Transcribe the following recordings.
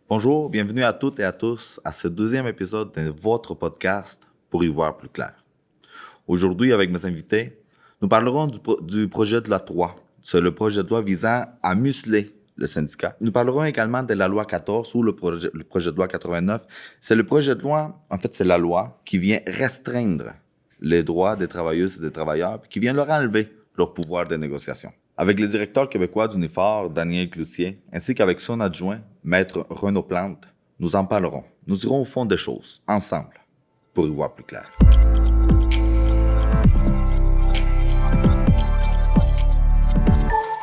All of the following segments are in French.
Bonjour, bienvenue à toutes et à tous à ce deuxième épisode de votre podcast pour y voir plus clair. Aujourd'hui, avec mes invités, nous parlerons du projet de loi 3. C'est le projet de loi visant à museler le syndicat. Nous parlerons également de la loi 14 ou le projet de loi 89. C'est le projet de loi, en fait, c'est la loi qui vient restreindre les droits des travailleuses et des travailleurs, puis qui vient leur enlever leur pouvoir de négociation. Avec le directeur québécois d'Unifor, Daniel Cloutier, ainsi qu'avec son adjoint, Maître Renaud Plante, nous en parlerons. Nous irons au fond des choses, ensemble, pour y voir plus clair.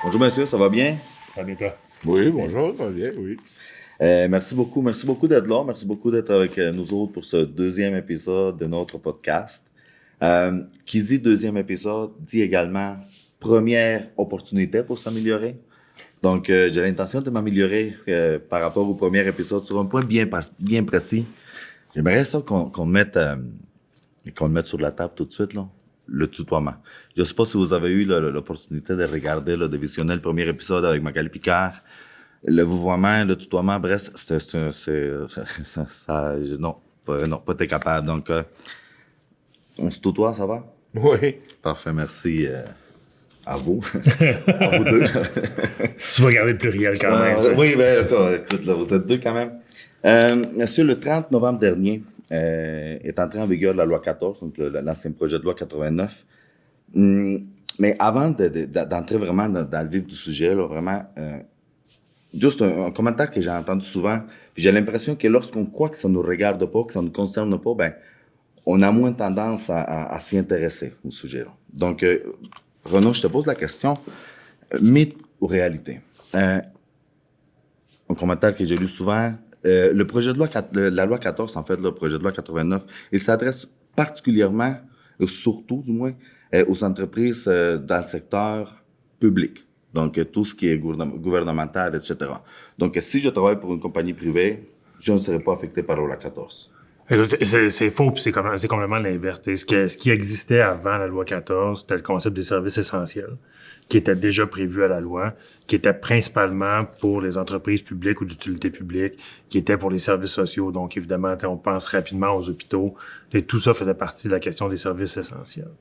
Bonjour monsieur, ça va bien? Ça va bien, toi? Oui, bonjour, ça va bien, oui. Merci beaucoup d'être là, merci beaucoup d'être avec nous autres pour ce deuxième épisode de notre podcast. Qui dit deuxième épisode, dit également première opportunité pour s'améliorer. Donc, j'ai l'intention de m'améliorer par rapport au premier épisode sur un point bien précis. J'aimerais ça qu'on le mette sur la table tout de suite, là, le tutoiement. Je ne sais pas si vous avez eu l'opportunité de regarder, de visionner le premier épisode avec Magali Picard. Le vouvoiement, le tutoiement, bref, non, pas t'es capable. Donc, on se tutoie, ça va? Oui. Parfait, merci à vous. À vous deux. Tu vas garder le pluriel quand même. Oui, ben, écoute, là, vous êtes deux quand même. Monsieur, le 30 novembre dernier est entré en vigueur la loi 14, donc l'ancien projet de loi 89. Mais avant d'entrer vraiment dans le vif du sujet, là, vraiment, juste un commentaire que j'ai entendu souvent, puis j'ai l'impression que lorsqu'on croit que ça ne nous regarde pas, que ça ne nous concerne pas, ben, on a moins tendance à s'y intéresser au sujet-là. Donc, Renaud, je te pose la question, mythe ou réalité? Un commentaire que j'ai lu souvent, le projet de loi, la loi 14, en fait, le projet de loi 89, il s'adresse particulièrement, surtout du moins, aux entreprises dans le secteur public. Donc, tout ce qui est gouvernemental, etc. Donc, si je travaille pour une compagnie privée, je ne serai pas affecté par la loi 14. C'est faux, puis c'est complètement l'inverse. Ce qui existait avant la loi 14, c'était le concept des services essentiels, qui était déjà prévu à la loi, qui était principalement pour les entreprises publiques ou d'utilité publique, qui était pour les services sociaux. Donc, évidemment, on pense rapidement aux hôpitaux. Et tout ça faisait partie de la question des services essentiels.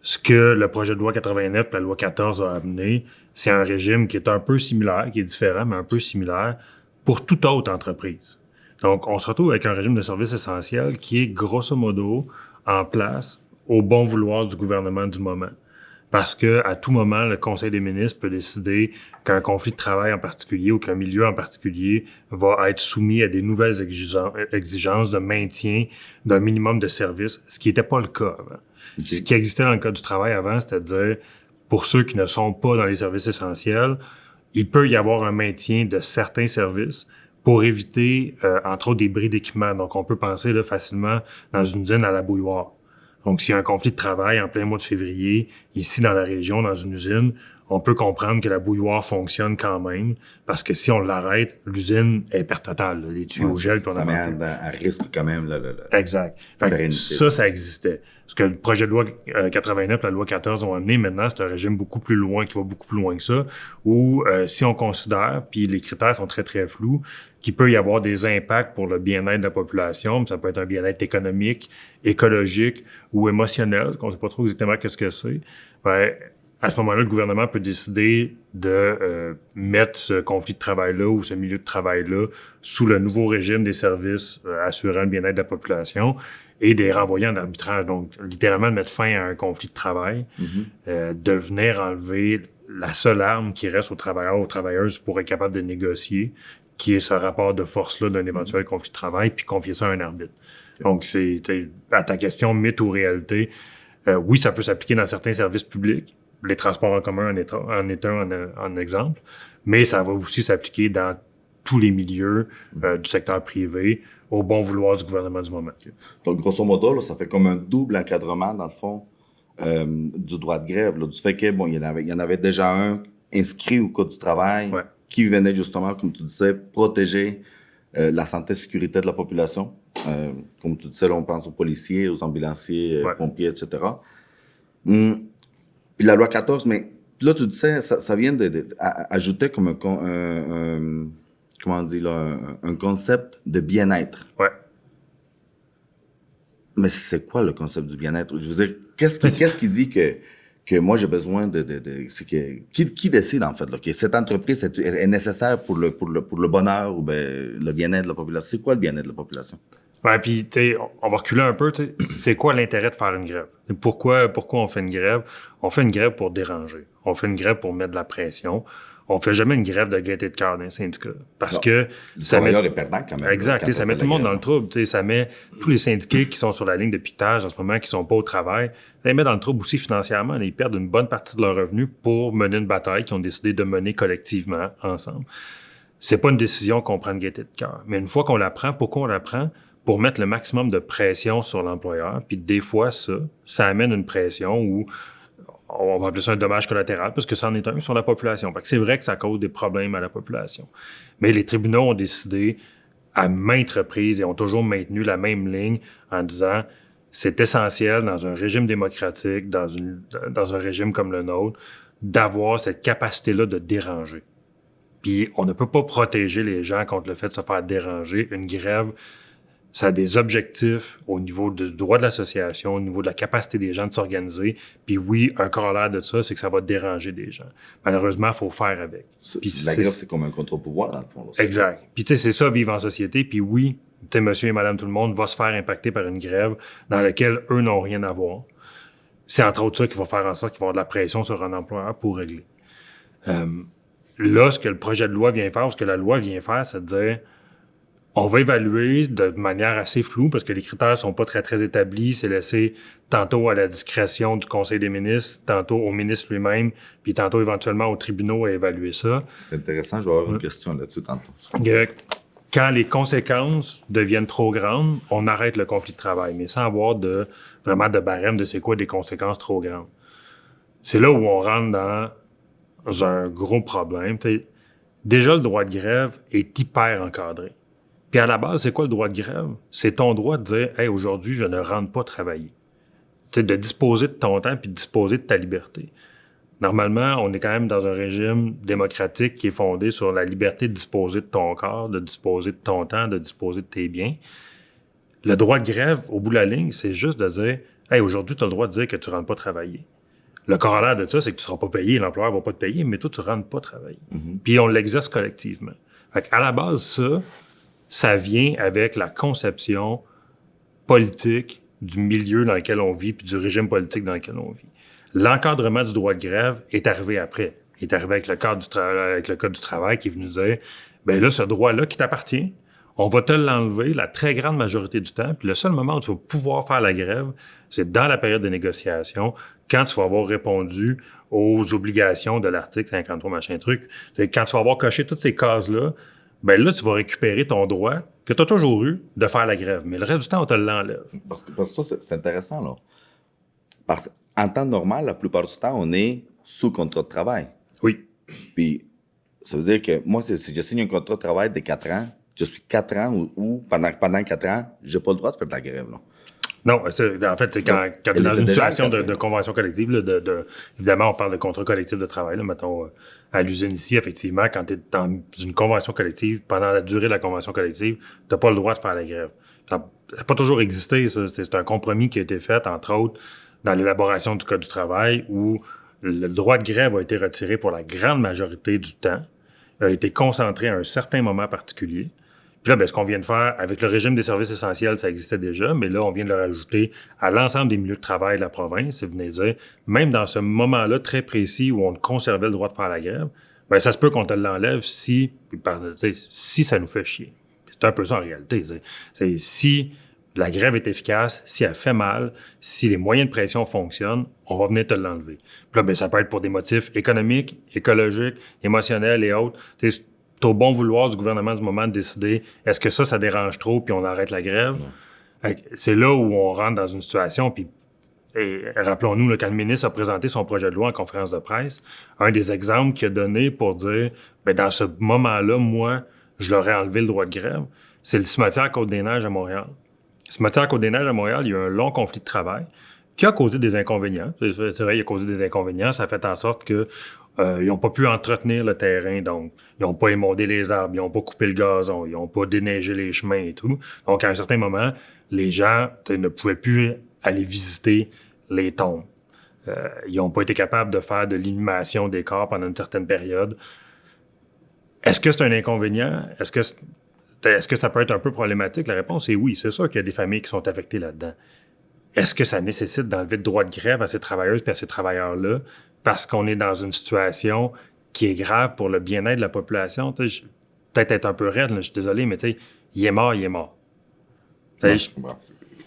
Ce que le projet de loi 89 et la loi 14 a amené, c'est un régime qui est un peu similaire, qui est différent, mais un peu similaire pour toute autre entreprise. Donc, on se retrouve avec un régime de services essentiels qui est grosso modo en place au bon vouloir du gouvernement du moment. Parce que à tout moment, le Conseil des ministres peut décider qu'un conflit de travail en particulier ou qu'un milieu en particulier va être soumis à des nouvelles exigences de maintien d'un minimum de services, ce qui n'était pas le cas avant. Okay. Ce qui existait dans le Code du travail avant, c'est-à-dire pour ceux qui ne sont pas dans les services essentiels, il peut y avoir un maintien de certains services pour éviter, entre autres, des bris d'équipement. Donc, on peut penser là, facilement dans une usine à la bouilloire. Donc, s'il y a un conflit de travail en plein mois de février, ici dans la région, dans une usine, on peut comprendre que la bouilloire fonctionne quand même, parce que si on l'arrête, l'usine est perte totale. Là, les tuyaux gèlent. Ça met à risque quand même. Exact. Ça existait. Ce que le projet de loi 89 et la loi 14 ont amené, maintenant, c'est un régime beaucoup plus loin, qui va beaucoup plus loin que ça, où si on considère, puis les critères sont très, très flous, qu'il peut y avoir des impacts pour le bien-être de la population, ça peut être un bien-être économique, écologique ou émotionnel, on ne sait pas trop exactement qu'est-ce que c'est, ben, à ce moment-là, le gouvernement peut décider de mettre ce conflit de travail-là ou ce milieu de travail-là sous le nouveau régime des services assurant le bien-être de la population et de les renvoyer en arbitrage. Donc, littéralement, de mettre fin à un conflit de travail, de venir enlever la seule arme qui reste aux travailleurs, aux travailleuses pour être capable de négocier, qui est ce rapport de force-là d'un éventuel conflit de travail, puis confier ça à un arbitre. Donc, c'est à ta question, mythe ou réalité, oui, ça peut s'appliquer dans certains services publics, les transports en commun en est un exemple, mais ça va aussi s'appliquer dans tous les milieux du secteur privé au bon vouloir du gouvernement du moment. Donc, grosso modo, là, ça fait comme un double encadrement, dans le fond, du droit de grève, là, du fait que, bon, il y en avait déjà un inscrit au Code du travail qui venait justement, comme tu disais, protéger la santé et sécurité de la population. Comme tu disais, là, on pense aux policiers, aux ambulanciers, pompiers, etc. Puis la loi 14, mais là, tu disais, ça vient d'ajouter comme comment on dit là, un concept de bien-être. Ouais. Mais c'est quoi le concept du bien-être? Je veux dire, qu'est-ce qui dit que moi j'ai besoin c'est que qui décide en fait là, que cette entreprise est nécessaire pour le bonheur ou le bien-être de la population? C'est quoi le bien-être de la population? Ouais, puis on va reculer un peu. C'est quoi l'intérêt de faire une grève? Pourquoi on fait une grève? On fait une grève pour déranger. On fait une grève pour mettre de la pression. On fait jamais une grève de gaieté de cœur d'un syndicat. Parce que le ça met... travailleur est perdant quand même. Exact. Ça met tout le monde dans le trouble. Ça met tous les syndiqués qui sont sur la ligne de pitage en ce moment, qui sont pas au travail, ça les met dans le trouble aussi financièrement. Ils perdent une bonne partie de leurs revenus pour mener une bataille qu'ils ont décidé de mener collectivement ensemble. C'est pas une décision qu'on prend de gaieté de cœur. Mais une fois qu'on la prend, pourquoi on la prend? Pour mettre le maximum de pression sur l'employeur. Puis des fois, ça amène une pression où on va appeler ça un dommage collatéral, parce que ça en est un sur la population. Fait que c'est vrai que ça cause des problèmes à la population. Mais les tribunaux ont décidé à maintes reprises et ont toujours maintenu la même ligne en disant c'est essentiel dans un régime démocratique, dans un régime comme le nôtre, d'avoir cette capacité-là de déranger. Puis on ne peut pas protéger les gens contre le fait de se faire déranger. Une grève, ça a des objectifs au niveau du droit de l'association, au niveau de la capacité des gens de s'organiser. Puis oui, un corollaire de ça, c'est que ça va déranger des gens. Malheureusement, il faut faire avec. La grève, c'est comme un contre-pouvoir, dans le fond. Là, exact. Puis tu sais, c'est ça, vivre en société. Puis oui, tu sais, monsieur et madame tout le monde va se faire impacter par une grève dans laquelle eux n'ont rien à voir. C'est entre autres ça qui va faire en sorte qu'ils vont avoir de la pression sur un employeur pour régler. Là, ce que le projet de loi vient faire, ce que la loi vient faire, c'est de dire on va évaluer de manière assez floue parce que les critères sont pas très, très établis. C'est laissé tantôt à la discrétion du Conseil des ministres, tantôt au ministre lui-même, puis tantôt éventuellement aux tribunaux à évaluer ça. C'est intéressant, je vais avoir une question là-dessus tantôt. Quand les conséquences deviennent trop grandes, on arrête le conflit de travail, mais sans avoir vraiment de barème de c'est quoi des conséquences trop grandes. C'est là où on rentre dans un gros problème. Déjà, le droit de grève est hyper encadré. Puis à la base, c'est quoi le droit de grève? C'est ton droit de dire « Hey, aujourd'hui, je ne rentre pas travailler. » De disposer de ton temps puis de disposer de ta liberté. Normalement, on est quand même dans un régime démocratique qui est fondé sur la liberté de disposer de ton corps, de disposer de ton temps, de disposer de tes biens. Le droit de grève, au bout de la ligne, c'est juste de dire « Hey, aujourd'hui, tu as le droit de dire que tu ne rentres pas travailler. » Le corollaire de ça, c'est que tu ne seras pas payé, l'employeur ne va pas te payer, mais toi, tu ne rentres pas travailler. Puis on l'exerce collectivement. Fait qu'à la base, ça vient avec la conception politique du milieu dans lequel on vit puis du régime politique dans lequel on vit. L'encadrement du droit de grève est arrivé après. Il est arrivé avec le Code du travail qui est venu dire bien là, ce droit-là qui t'appartient, on va te l'enlever la très grande majorité du temps, puis le seul moment où tu vas pouvoir faire la grève, c'est dans la période de négociation, quand tu vas avoir répondu aux obligations de l'article 53, machin truc. C'est quand tu vas avoir coché toutes ces cases-là, ben là, tu vas récupérer ton droit que tu as toujours eu de faire la grève. Mais le reste du temps, on te l'enlève. Parce que ça, c'est intéressant, là. Parce qu'en temps normal, la plupart du temps, on est sous contrat de travail. Oui. Puis, ça veut dire que moi, si je signe un contrat de travail de 4 ans, je suis 4 ans ou pendant 4 ans, j'ai pas le droit de faire de la grève, là. Non, en fait, c'est quand tu es dans une situation de convention collective, là, évidemment, on parle de contrat collectif de travail, là, mettons, à l'usine ici, effectivement, quand tu es dans une convention collective, pendant la durée de la convention collective, tu n'as pas le droit de faire la grève. Ça n'a pas toujours existé, ça. C'est un compromis qui a été fait, entre autres, dans l'élaboration du Code du travail, où le droit de grève a été retiré pour la grande majorité du temps, a été concentré à un certain moment particulier. Puis là, ben, ce qu'on vient de faire avec le régime des services essentiels, ça existait déjà, mais là, on vient de le rajouter à l'ensemble des milieux de travail de la province. C'est venir dire, même dans ce moment-là très précis où on conservait le droit de faire la grève, ben, ça se peut qu'on te l'enlève si ça nous fait chier. C'est un peu ça en réalité. C'est si la grève est efficace, si elle fait mal, si les moyens de pression fonctionnent, on va venir te l'enlever. Puis là, ben, ça peut être pour des motifs économiques, écologiques, émotionnels et autres. C'est au bon vouloir du gouvernement du moment de décider est-ce que ça dérange trop puis on arrête la grève. C'est là où on rentre dans une situation, puis rappelons-nous, là, quand le ministre a présenté son projet de loi en conférence de presse, un des exemples qu'il a donné pour dire ben, dans ce moment-là, moi, je leur ai enlevé le droit de grève, c'est le cimetière Côte-des-Neiges à Montréal. Le cimetière Côte-des-Neiges à Montréal, il y a eu un long conflit de travail qui a causé des inconvénients. C'est vrai, il a causé des inconvénients. Ça a fait en sorte que Ils n'ont pas pu entretenir le terrain, donc ils n'ont pas émondé les arbres, ils n'ont pas coupé le gazon, ils n'ont pas déneigé les chemins et tout. Donc, à un certain moment, les gens ne pouvaient plus aller visiter les tombes. Ils n'ont pas été capables de faire de l'inhumation des corps pendant une certaine période. Est-ce que c'est un inconvénient? Est-ce que ça peut être un peu problématique? La réponse est oui. C'est sûr qu'il y a des familles qui sont affectées là-dedans. Est-ce que ça nécessite d'enlever le droit de grève à ces travailleuses et à ces travailleurs-là parce qu'on est dans une situation qui est grave pour le bien-être de la population? Peut-être être un peu raide, là, je suis désolé, mais il est mort, il est mort.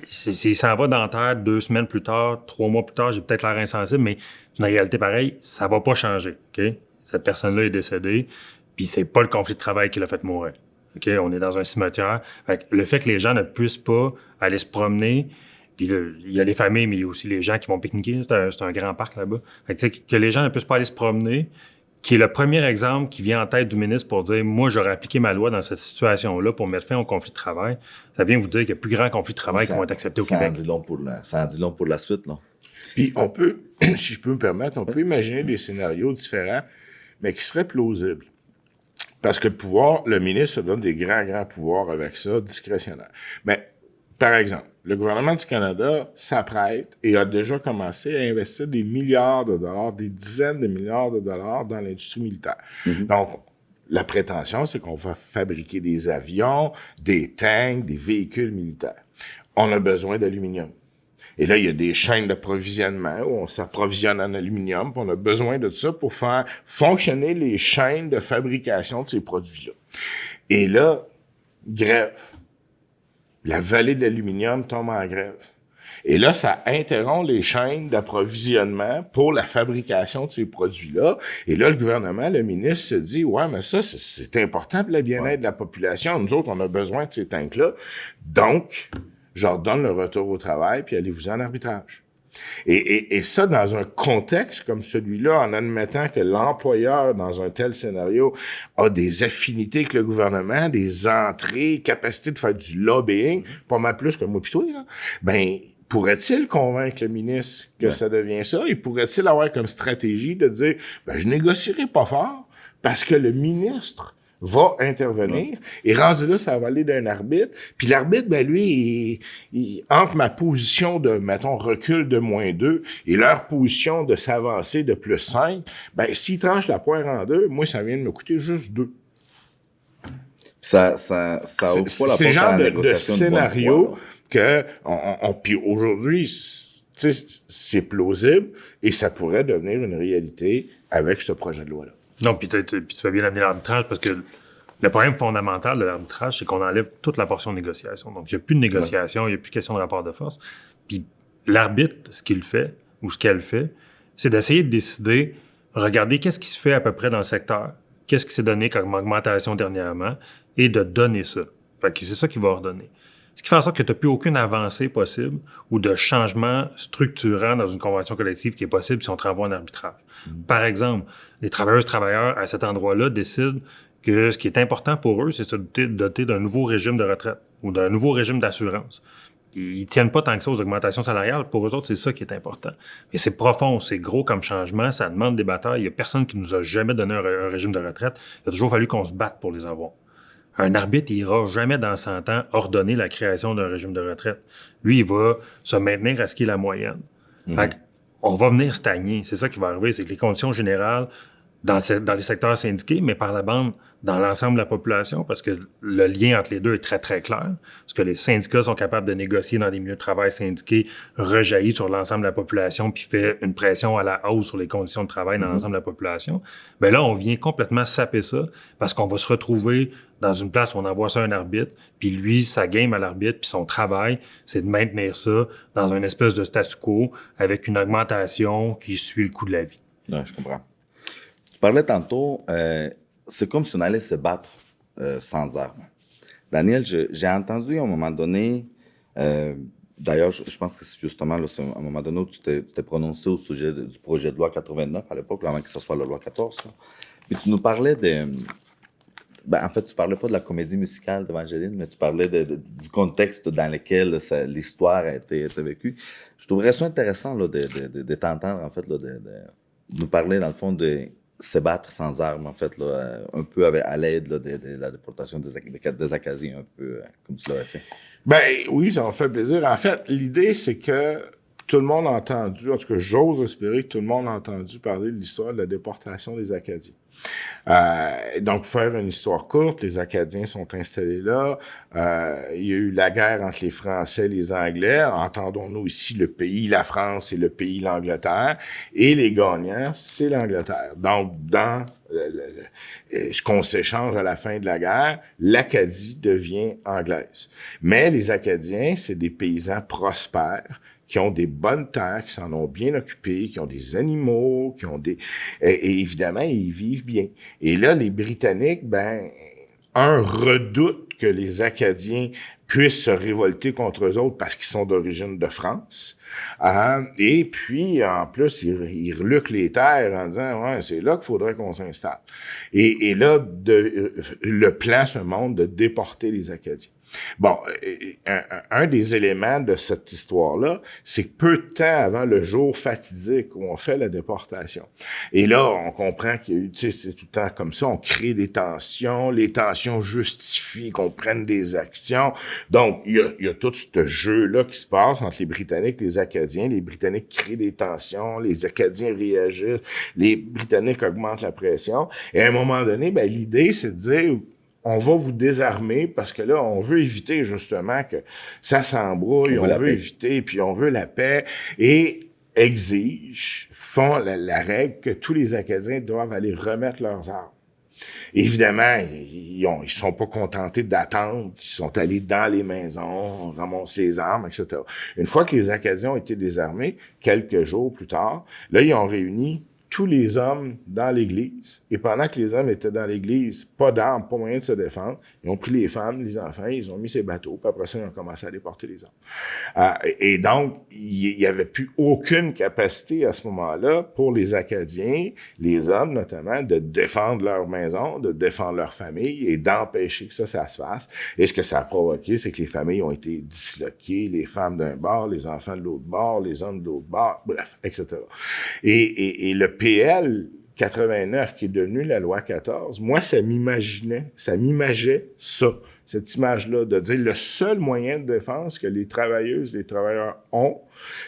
S'il s'en va dans la terre 2 semaines plus tard, 3 mois plus tard, j'ai peut-être l'air insensible, mais c'est une réalité pareille, ça va pas changer. Okay? Cette personne-là est décédée, puis c'est pas le conflit de travail qui l'a fait mourir. Okay? On est dans un cimetière. Le fait que les gens ne puissent pas aller se promener, puis là, il y a les familles, mais il y a aussi les gens qui vont pique-niquer. C'est un grand parc là-bas. Que les gens ne puissent pas aller se promener, qui est le premier exemple qui vient en tête du ministre pour dire « Moi, j'aurais appliqué ma loi dans cette situation-là pour mettre fin au conflit de travail », ça vient vous dire qu'il y a plus grand conflit de travail qui vont être acceptés au Québec. Ça en dit long pour la suite, là. Puis on peut, si je peux me permettre, on peut imaginer des scénarios différents, mais qui seraient plausibles. Parce que le ministre se donne des grands pouvoirs avec ça, discrétionnaires. Mais, par exemple, le gouvernement du Canada s'apprête et a déjà commencé à investir des milliards de dollars, des dizaines de milliards de dollars dans l'industrie militaire. Donc, la prétention, c'est qu'on va fabriquer des avions, des tanks, des véhicules militaires. On a besoin d'aluminium. Et là, il y a des chaînes d'approvisionnement où on s'approvisionne en aluminium, puis on a besoin de ça pour faire fonctionner les chaînes de fabrication de ces produits-là. Et là, grève. La vallée de l'aluminium tombe en grève. Et là, ça interrompt les chaînes d'approvisionnement pour la fabrication de ces produits-là. Et là, le gouvernement, le ministre se dit « Ouais, mais ça, c'est important pour le bien-être de la population. Nous autres, on a besoin de ces tanks-là. Donc, je leur donne le retour au travail, puis allez-vous en arbitrage. » Et ça, dans un contexte comme celui-là, en admettant que l'employeur, dans un tel scénario, a des affinités avec le gouvernement, des entrées, capacité de faire du lobbying, pas mal plus que moi pis toi, là, ben, pourrait-il convaincre le ministre que ça devient ça? Et pourrait-il avoir comme stratégie de dire, ben, je négocierai pas fort parce que le ministre va intervenir, et rendu là, ça va aller d'un arbitre, puis l'arbitre, ben lui, il entre ma position de, mettons, recul de -2, et leur position de s'avancer de +5, ben s'il tranche la poire en 2, moi, ça vient de me coûter juste 2. Ça ouvre pas la porte C'est le genre à la de négociation scénario que, puis aujourd'hui, tu sais, c'est plausible, et ça pourrait devenir une réalité avec ce projet de loi-là. Non, puis tu fais bien amener l'arbitrage parce que le problème fondamental de l'arbitrage, c'est qu'on enlève toute la portion de négociation. Donc, il n'y a plus de négociation, il n'y a plus de question de rapport de force. Puis l'arbitre, ce qu'il fait, ou ce qu'elle fait, c'est d'essayer de décider, regarder qu'est-ce qui se fait à peu près dans le secteur, qu'est-ce qui s'est donné comme augmentation dernièrement, et de donner ça. Fait que c'est ça qu'il va ordonner. Ce qui fait en sorte que tu n'as plus aucune avancée possible ou de changement structurant dans une convention collective qui est possible si on te renvoie en arbitrage. Par exemple, les travailleurs à cet endroit-là décident que ce qui est important pour eux, c'est de se doter d'un nouveau régime de retraite ou d'un nouveau régime d'assurance. Ils ne tiennent pas tant que ça aux augmentations salariales. Pour eux autres, c'est ça qui est important. Mais c'est profond, c'est gros comme changement, ça demande des batailles. Il n'y a personne qui nous a jamais donné un régime de retraite. Il a toujours fallu qu'on se batte pour les avoir. Un arbitre, il n'ira jamais dans 100 ans ordonner la création d'un régime de retraite. Lui, il va se maintenir à ce qui est la moyenne. Fait on va venir stagner. C'est ça qui va arriver, c'est que les conditions générales dans les secteurs syndiqués, mais par la bande, dans l'ensemble de la population, parce que le lien entre les deux est très, très clair. Parce que les syndicats sont capables de négocier dans des milieux de travail syndiqués, rejaillit sur l'ensemble de la population, puis fait une pression à la hausse sur les conditions de travail dans l'ensemble de la population. Bien là, on vient complètement saper ça, parce qu'on va se retrouver dans une place où on envoie ça à un arbitre, puis lui, sa game à l'arbitre, puis son travail, c'est de maintenir ça dans une espèce de statu quo, avec une augmentation qui suit le coût de la vie. Ouais, je comprends. Tu parlais tantôt, c'est comme si on allait se battre sans armes. Daniel, j'ai entendu à un moment donné, d'ailleurs, je pense que c'est justement là, c'est à un moment donné où tu t'es prononcé au sujet du projet de loi 89 à l'époque, avant que ce soit la loi 14. Là. Puis tu nous parlais en fait, tu parlais pas de la comédie musicale d'Évangeline, mais tu parlais du contexte dans lequel l'histoire a été vécue. Je trouverais ça intéressant là, de t'entendre, en fait, là, de nous parler, dans le fond, de se battre sans armes, en fait, là, un peu à l'aide là, de la déportation des Acadiens, un peu comme tu l'avais fait. Ben oui, ça m'a fait plaisir. En fait, l'idée, c'est que tout le monde a entendu, en tout cas, j'ose espérer que tout le monde a entendu parler de l'histoire de la déportation des Acadiens. Donc, pour faire une histoire courte, les Acadiens sont installés là. Il y a eu la guerre entre les Français et les Anglais. Entendons-nous ici le pays, la France, et le pays, l'Angleterre. Et les gagnants, c'est l'Angleterre. Donc, dans ce qu'on s'échange à la fin de la guerre, l'Acadie devient anglaise. Mais les Acadiens, c'est des paysans prospères qui ont des bonnes terres, qui s'en ont bien occupées, qui ont des animaux, qui ont des... Et évidemment, ils vivent bien. Et là, les Britanniques, un redoute que les Acadiens puissent se révolter contre eux autres parce qu'ils sont d'origine de France. Et puis, en plus, ils reluquent les terres en disant « Ouais, c'est là qu'il faudrait qu'on s'installe. » Et là, le plan se montre de déporter les Acadiens. Bon, un des éléments de cette histoire-là, c'est que peu de temps avant le jour fatidique où on fait la déportation. Et là, on comprend qu'il y a eu, tu sais, c'est tout le temps comme ça, on crée des tensions, les tensions justifient qu'on prenne des actions. Donc, il y a tout ce jeu-là qui se passe entre les Britanniques et les Acadiens. Les Britanniques créent des tensions, les Acadiens réagissent, les Britanniques augmentent la pression. Et à un moment donné, l'idée, c'est de dire... On va vous désarmer parce que là, on veut éviter justement que ça s'embrouille, on veut éviter, puis on veut la paix, et font la règle que tous les Acadiens doivent aller remettre leurs armes. Évidemment, ils sont pas contentés d'attendre, ils sont allés dans les maisons, on ramasse les armes, etc. Une fois que les Acadiens ont été désarmés, quelques jours plus tard, là, ils ont réuni tous les hommes dans l'église. Et pendant que les hommes étaient dans l'église, pas d'armes, pas moyen de se défendre, ils ont pris les femmes, les enfants, ils ont mis ces bateaux, puis après ça, ils ont commencé à déporter les hommes. Et donc, il y avait plus aucune capacité à ce moment-là pour les Acadiens, les hommes notamment, de défendre leur maison, de défendre leur famille et d'empêcher que ça se fasse. Et ce que ça a provoqué, c'est que les familles ont été disloquées, les femmes d'un bord, les enfants de l'autre bord, les hommes de l'autre bord, bref, etc. Et le PL 89, qui est devenu la loi 14, moi, ça m'imageait ça, cette image-là, de dire le seul moyen de défense que les travailleuses, les travailleurs ont,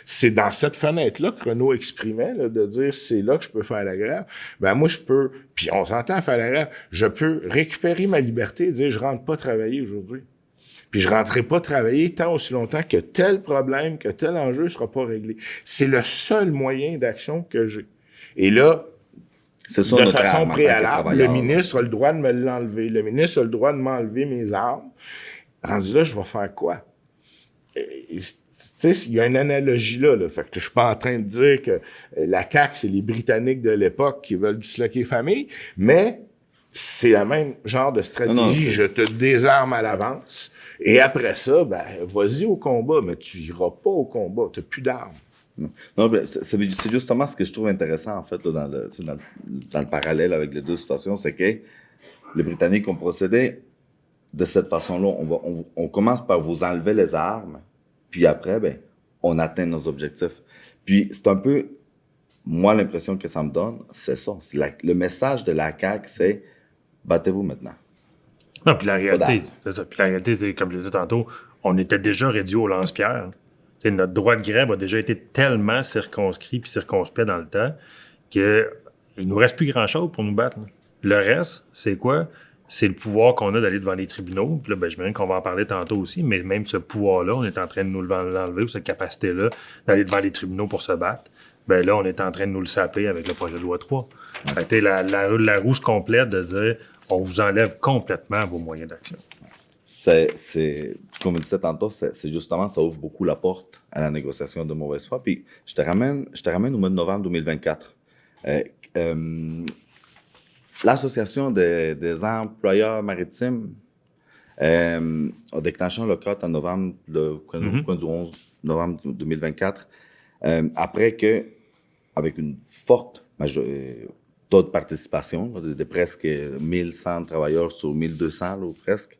c'est dans cette fenêtre-là que Renaud exprimait, là, de dire c'est là que je peux faire la grève. Moi, je peux, puis on s'entend à faire la grève, je peux récupérer ma liberté et dire je rentre pas travailler aujourd'hui. Puis je rentrerai pas travailler tant aussi longtemps que tel problème, que tel enjeu sera pas réglé. C'est le seul moyen d'action que j'ai. Et là, de façon préalable, le ministre a le droit de me l'enlever. Le ministre a le droit de m'enlever mes armes. Rendu là, je vais faire quoi? Tu sais, il y a une analogie là. Fait que je suis pas en train de dire que la CAQ, c'est les Britanniques de l'époque qui veulent disloquer famille, mais c'est le même genre de stratégie. Je te désarme à l'avance. Et après ça, vas-y au combat, mais tu iras pas au combat. T'as plus d'armes. Non, c'est justement ce que je trouve intéressant, en fait, là, dans le parallèle avec les deux situations, c'est que les Britanniques ont procédé de cette façon-là. On commence par vous enlever les armes, puis après, on atteint nos objectifs. Puis c'est un peu, moi, l'impression que ça me donne, c'est ça. Le message de la CAQ, c'est « battez-vous maintenant ». Non, puis la réalité, c'est ça. Puis la réalité, c'est comme je le disais tantôt, on était déjà réduit au lance-pierre. T'sais, notre droit de grève a déjà été tellement circonscrit puis circonspect dans le temps qu'il nous reste plus grand-chose pour nous battre. Là. Le reste, c'est quoi? C'est le pouvoir qu'on a d'aller devant les tribunaux. Puis là, j'imagine qu'on va en parler tantôt aussi, mais même ce pouvoir-là, on est en train de nous l'enlever, ou cette capacité-là d'aller devant les tribunaux pour se battre. Là, on est en train de nous le saper avec le projet de loi 3. Fait que, la roue se complète de dire on vous enlève complètement vos moyens d'action. C'est comme je disais tantôt, c'est justement, ça ouvre beaucoup la porte à la négociation de mauvaise foi. Puis je te ramène au mois de novembre 2024. L'Association des employeurs maritimes a déclenché un lockout en novembre, le 11 novembre 2024, après que, avec une forte taux de participation, de presque 1100 travailleurs sur 1200, là, ou presque,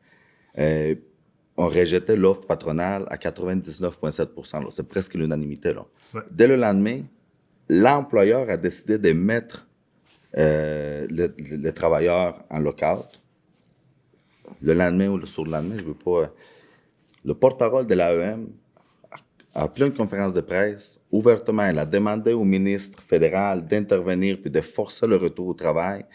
on rejetait l'offre patronale à 99,7%. C'est presque l'unanimité. Là. Ouais. Dès le lendemain, l'employeur a décidé de mettre le travailleur en lockout. Le lendemain ou le surlendemain, je veux pas... le porte-parole de l'AEM a appelé une conférence de presse. Ouvertement, il a demandé au ministre fédéral d'intervenir puis de forcer le retour au travail.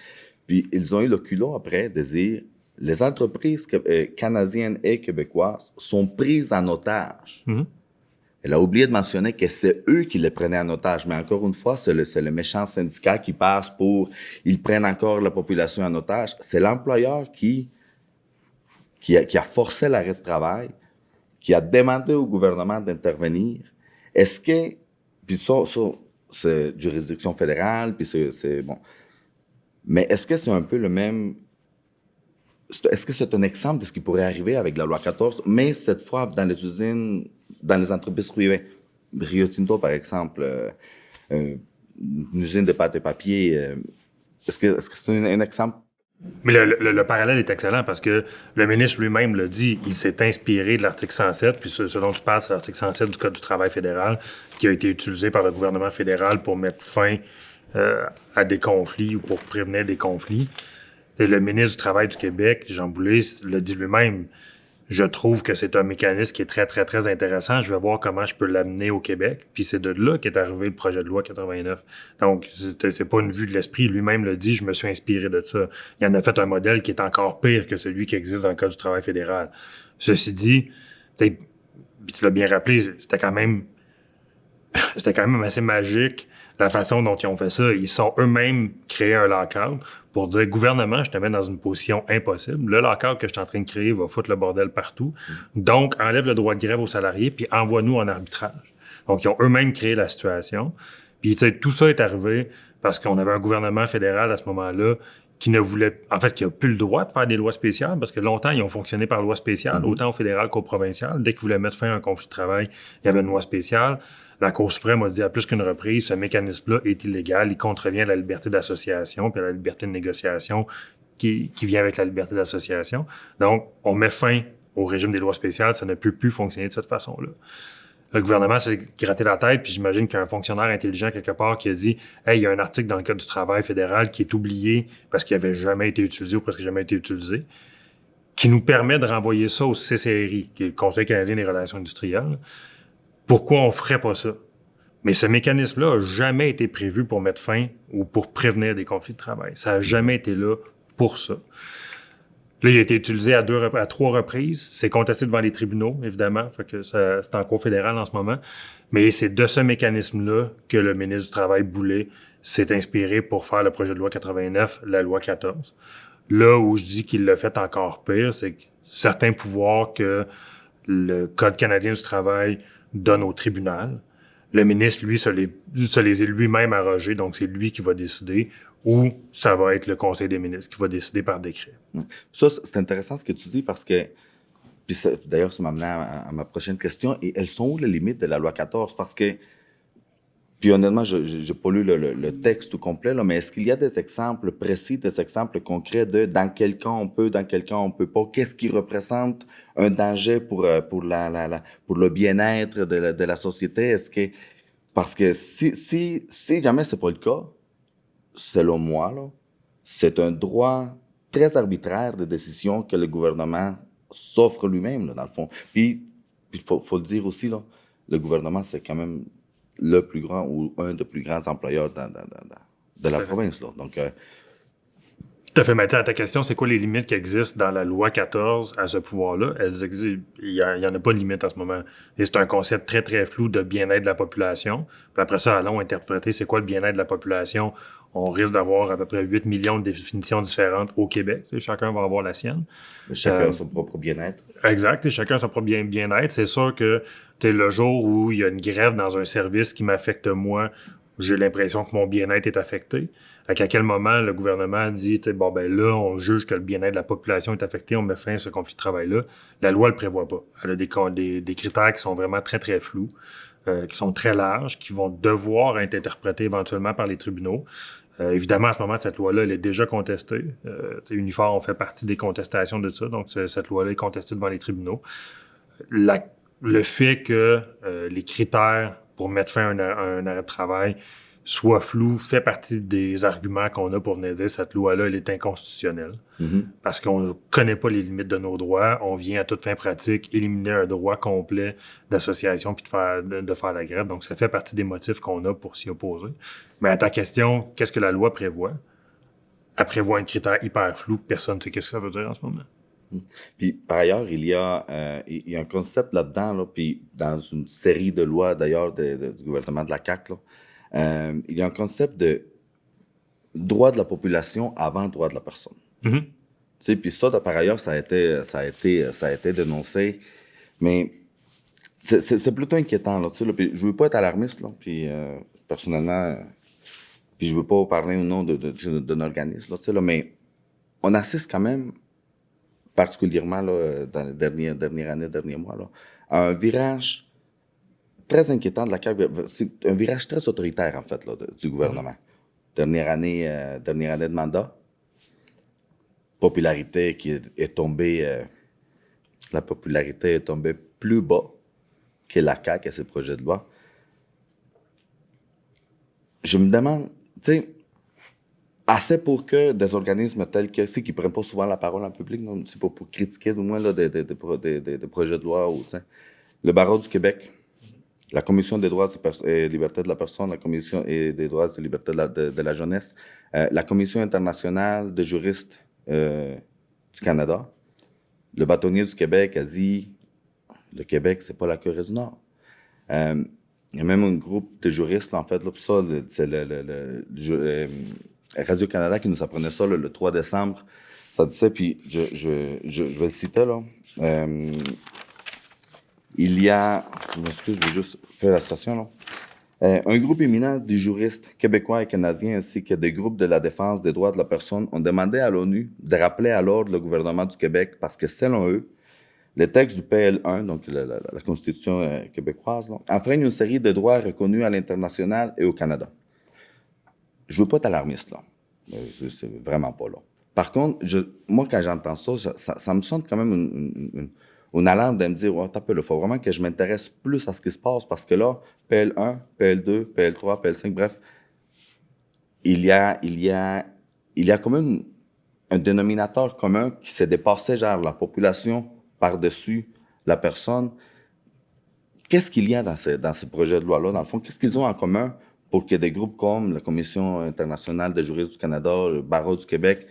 Puis ils ont eu le culot après de dire les entreprises canadiennes et québécoises sont prises en otage. Elle a oublié de mentionner que c'est eux qui les prenaient en otage. Mais encore une fois, c'est le méchant syndicat qui passe pour... Ils prennent encore la population en otage. C'est l'employeur qui a forcé l'arrêt de travail, qui a demandé au gouvernement d'intervenir. Est-ce que... Puis ça c'est juridiction fédérale, puis c'est bon. Mais est-ce que c'est un peu le même... Est-ce que c'est un exemple de ce qui pourrait arriver avec la loi 14, mais cette fois dans les usines, dans les entreprises privées? Rio Tinto, par exemple, une usine de pâte et papier, est-ce que c'est un exemple? Mais le parallèle est excellent parce que le ministre lui-même l'a dit, il s'est inspiré de l'article 107, puis ce dont tu parles, c'est l'article 107 du Code du travail fédéral qui a été utilisé par le gouvernement fédéral pour mettre fin à des conflits ou pour prévenir des conflits. Et le ministre du Travail du Québec, Jean Boulet, l'a dit lui-même, je trouve que c'est un mécanisme qui est très, très, très intéressant. Je vais voir comment je peux l'amener au Québec. Puis c'est de là qu'est arrivé le projet de loi 89. Donc, c'est pas une vue de l'esprit. Lui-même l'a dit, je me suis inspiré de ça. Il en a fait un modèle qui est encore pire que celui qui existe dans le Code du travail fédéral. Ceci dit, tu l'as bien rappelé, c'était quand même assez magique la façon dont ils ont fait ça. Ils sont eux-mêmes créé un lockout pour dire, gouvernement, je te mets dans une position impossible. Le lockout que je suis en train de créer va foutre le bordel partout. Donc, enlève le droit de grève aux salariés puis envoie-nous en arbitrage. Donc, ils ont eux-mêmes créé la situation. Puis, tu sais, tout ça est arrivé parce qu'on avait un gouvernement fédéral à ce moment-là qui ne voulait, en fait, qui n'a plus le droit de faire des lois spéciales parce que longtemps, ils ont fonctionné par loi spéciale, autant au fédéral qu'au provincial. Dès qu'ils voulaient mettre fin à un conflit de travail, il y avait une loi spéciale. La Cour suprême a dit à plus qu'une reprise, ce mécanisme-là est illégal, il contrevient à la liberté d'association puis à la liberté de négociation qui vient avec la liberté d'association. Donc, on met fin au régime des lois spéciales, ça ne peut plus fonctionner de cette façon-là. Le gouvernement s'est gratté la tête, puis j'imagine qu'il y a un fonctionnaire intelligent quelque part qui a dit « Hey, il y a un article dans le Code du travail fédéral qui est oublié parce qu'il n'avait jamais été utilisé ou presque jamais été utilisé, qui nous permet de renvoyer ça au CCRI, qui est le Conseil canadien des relations industrielles. Pourquoi on ferait pas ça? » Mais ce mécanisme-là n'a jamais été prévu pour mettre fin ou pour prévenir des conflits de travail. Ça n'a jamais été là pour ça. Là, il a été utilisé à 3 reprises. C'est contesté devant les tribunaux, évidemment. Fait que c'est en cour fédérale en ce moment. Mais c'est de ce mécanisme-là que le ministre du Travail, Boulet, s'est inspiré pour faire le projet de loi 89, la loi 14. Là où je dis qu'il l'a fait encore pire, c'est que certains pouvoirs que le Code canadien du travail donne au tribunal, le ministre, lui, se les est lui-même arrogés, donc c'est lui qui va décider, ou ça va être le Conseil des ministres qui va décider par décret. Ça, c'est intéressant ce que tu dis parce que, puis d'ailleurs, ça m'amène à ma prochaine question, et elles sont où les limites de la loi 14? Parce que, puis honnêtement, je n'ai pas lu le texte au complet, là, mais est-ce qu'il y a des exemples précis, des exemples concrets de dans quel cas on peut, dans quel cas on peut pas? Qu'est-ce qui représente un danger pour le bien-être de la société? Est-ce que, parce que si jamais c'est pas le cas, selon moi, là, c'est un droit très arbitraire de décision que le gouvernement s'offre lui-même, là, dans le fond. Puis faut le dire aussi, là, le gouvernement, c'est quand même le plus grand ou un des plus grands employeurs de la province. Là. Donc, tout à fait. Mathieu, à ta question, c'est quoi les limites qui existent dans la loi 14 à ce pouvoir-là? Elles existent. Il y en a pas de limite en ce moment. Et c'est un concept très, très flou de bien-être de la population. Puis après ça, allons interpréter c'est quoi le bien-être de la population. On risque d'avoir à peu près 8 millions de définitions différentes au Québec. Chacun va avoir la sienne. Chacun a son propre bien-être. Exact. Chacun a son propre bien-être. C'est sûr que le jour où il y a une grève dans un service qui m'affecte moi, j'ai l'impression que mon bien-être est affecté. À quel moment le gouvernement dit, bon, ben là, on juge que le bien-être de la population est affecté, on met fin à ce conflit de travail-là. La loi le prévoit pas. Elle a des critères qui sont vraiment très, très flous, qui sont très larges, qui vont devoir être interprétés éventuellement par les tribunaux. Évidemment, à ce moment, cette loi-là, elle est déjà contestée. Unifor, on fait partie des contestations de ça, donc cette loi-là est contestée devant les tribunaux. Le fait que les critères pour mettre fin à un arrêt de travail soit flou, fait partie des arguments qu'on a pour venir dire cette loi-là, elle est inconstitutionnelle. Parce qu'on ne connaît pas les limites de nos droits. On vient à toute fin pratique éliminer un droit complet d'association puis de faire la grève. Donc, ça fait partie des motifs qu'on a pour s'y opposer. Mais à ta question, qu'est-ce que la loi prévoit? Elle prévoit un critère hyper flou que personne ne sait qu'est-ce que ça veut dire en ce moment. Puis, par ailleurs, il y a un concept là-dedans, là, puis dans une série de lois, d'ailleurs, du gouvernement de la CAQ, là, il y a un concept de droit de la population avant droit de la personne. Tu sais, puis ça, par ailleurs, ça a été dénoncé, mais c'est plutôt inquiétant, là, tu sais, là, puis je veux pas être alarmiste, là, puis personnellement, puis je veux pas parler au nom d'un organisme, là, tu sais, là, mais on assiste quand même, particulièrement là, dans les dernières années, derniers mois, là, à un virage très inquiétant de la CAQ. C'est un virage très autoritaire, en fait, là, du gouvernement. Dernière année de mandat. Popularité qui est tombée... la popularité est tombée plus bas que la CAQ et ses projets de loi. Je me demande, tu sais, assez pour que des organismes tels que, qui ne prennent pas souvent la parole en public, non, c'est pas pour critiquer, du moins, là, des projets de loi, ou, le Barreau du Québec, la Commission des droits et libertés de la personne, la Commission des droits et libertés de la jeunesse, la Commission internationale des juristes du Canada, le bâtonnier du Québec a dit le Québec, c'est pas la Corée du Nord. Il y a même un groupe de juristes, là, en fait, là, pour ça, c'est Radio-Canada qui nous apprenait ça le 3 décembre. Ça disait, puis je vais le citer, là. Il y a, je m'excuse, je vais juste faire la citation, là. Un groupe éminent de juristes québécois et canadiens ainsi que des groupes de la défense des droits de la personne ont demandé à l'ONU de rappeler à l'ordre le gouvernement du Québec parce que, selon eux, les textes du PL1, donc la Constitution québécoise, là, enfreignent une série de droits reconnus à l'international et au Canada. Je veux pas être alarmiste, là. C'est vraiment pas là. Par contre, moi, quand j'entends ça me sonne quand même une alarme de me dire, oh, il faut vraiment que je m'intéresse plus à ce qui se passe parce que là, PL1, PL2, PL3, PL5, bref, il y a comme un dénominateur commun qui s'est dépassé, genre la population par-dessus la personne. Qu'est-ce qu'il y a dans ces projets de loi-là, dans le fond? Qu'est-ce qu'ils ont en commun pour que des groupes comme la Commission internationale des juristes du Canada, le Barreau du Québec,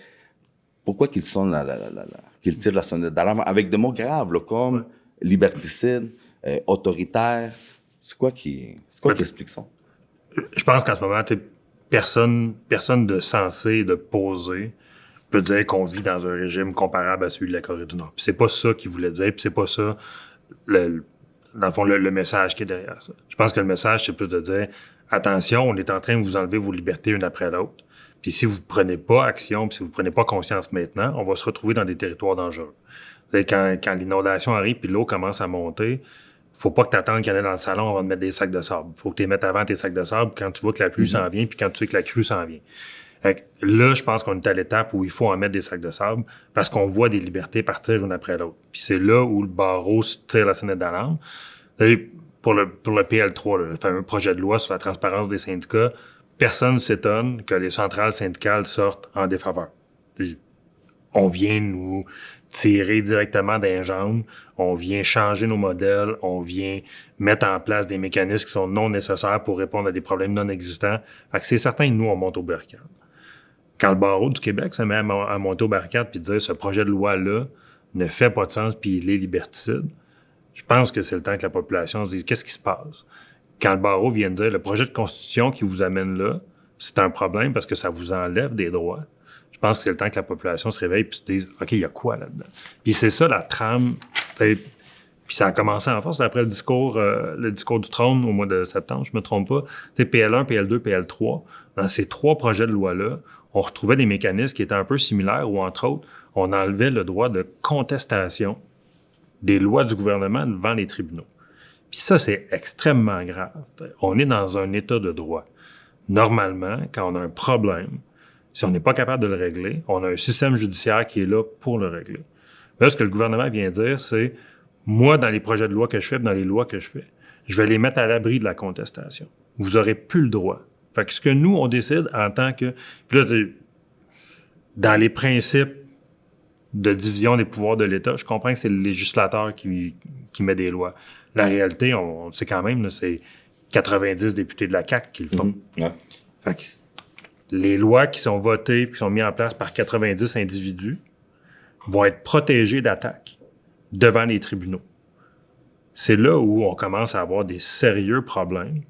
pourquoi qu'ils qu'ils tirent la sonnette d'alarme avec des mots graves, là, comme liberticide, autoritaire? C'est quoi qui explique ça? Je pense qu'en ce moment, personne de sensé, de posé, peut dire qu'on vit dans un régime comparable à celui de la Corée du Nord. Puis c'est pas ça qu'il voulait dire, puis c'est pas ça, dans le fond, le message qui est derrière ça. Je pense que le message, c'est plus de dire, attention, on est en train de vous enlever vos libertés une après l'autre. Puis si vous prenez pas action, puis si vous prenez pas conscience maintenant, on va se retrouver dans des territoires dangereux. Quand l'inondation arrive, puis l'eau commence à monter, faut pas que tu attendes qu'il y en ait dans le salon avant de mettre des sacs de sable. Faut que tu les mettes avant tes sacs de sable quand tu vois que la pluie s'en vient, puis quand tu sais que la crue s'en vient. Là, je pense qu'on est à l'étape où il faut en mettre des sacs de sable parce qu'on voit des libertés partir une après l'autre. Puis c'est là où le barreau tire la sonnette d'alarme. Et pour le PL3, le fameux projet de loi sur la transparence des syndicats, personne ne s'étonne que les centrales syndicales sortent en défaveur. On vient nous tirer directement dans les jambes, on vient changer nos modèles, on vient mettre en place des mécanismes qui sont non nécessaires pour répondre à des problèmes non existants. Fait que c'est certain que nous, on monte aux barricades. Quand le barreau du Québec se met à monter aux barricades puis dire ce projet de loi-là ne fait pas de sens puis il est liberticide, je pense que c'est le temps que la population se dise qu'est-ce qui se passe. Quand le barreau vient de dire le projet de constitution qui vous amène là, c'est un problème parce que ça vous enlève des droits. Je pense que c'est le temps que la population se réveille puis se dise OK, il y a quoi là-dedans? Puis c'est ça la trame. Puis ça a commencé en force après le discours du trône au mois de septembre, je me trompe pas. PL1, PL2, PL3, dans ces trois projets de loi-là, on retrouvait des mécanismes qui étaient un peu similaires où, entre autres, on enlevait le droit de contestation des lois du gouvernement devant les tribunaux. Puis ça, c'est extrêmement grave. On est dans un état de droit. Normalement, quand on a un problème, si on n'est pas capable de le régler, on a un système judiciaire qui est là pour le régler. Là, ce que le gouvernement vient dire, c'est moi, dans les projets de loi que je fais, dans les lois que je fais, je vais les mettre à l'abri de la contestation. Vous n'aurez plus le droit Fait que ce que nous, on décide en tant que... Puis là, dans les principes de division des pouvoirs de l'État, je comprends que c'est le législateur qui met des lois. La réalité, on sait quand même, là, c'est 90 députés de la CAQ qui le font. Ouais. Fait que les lois qui sont votées et qui sont mises en place par 90 individus vont être protégées d'attaques devant les tribunaux. C'est là où on commence à avoir des sérieux problèmes,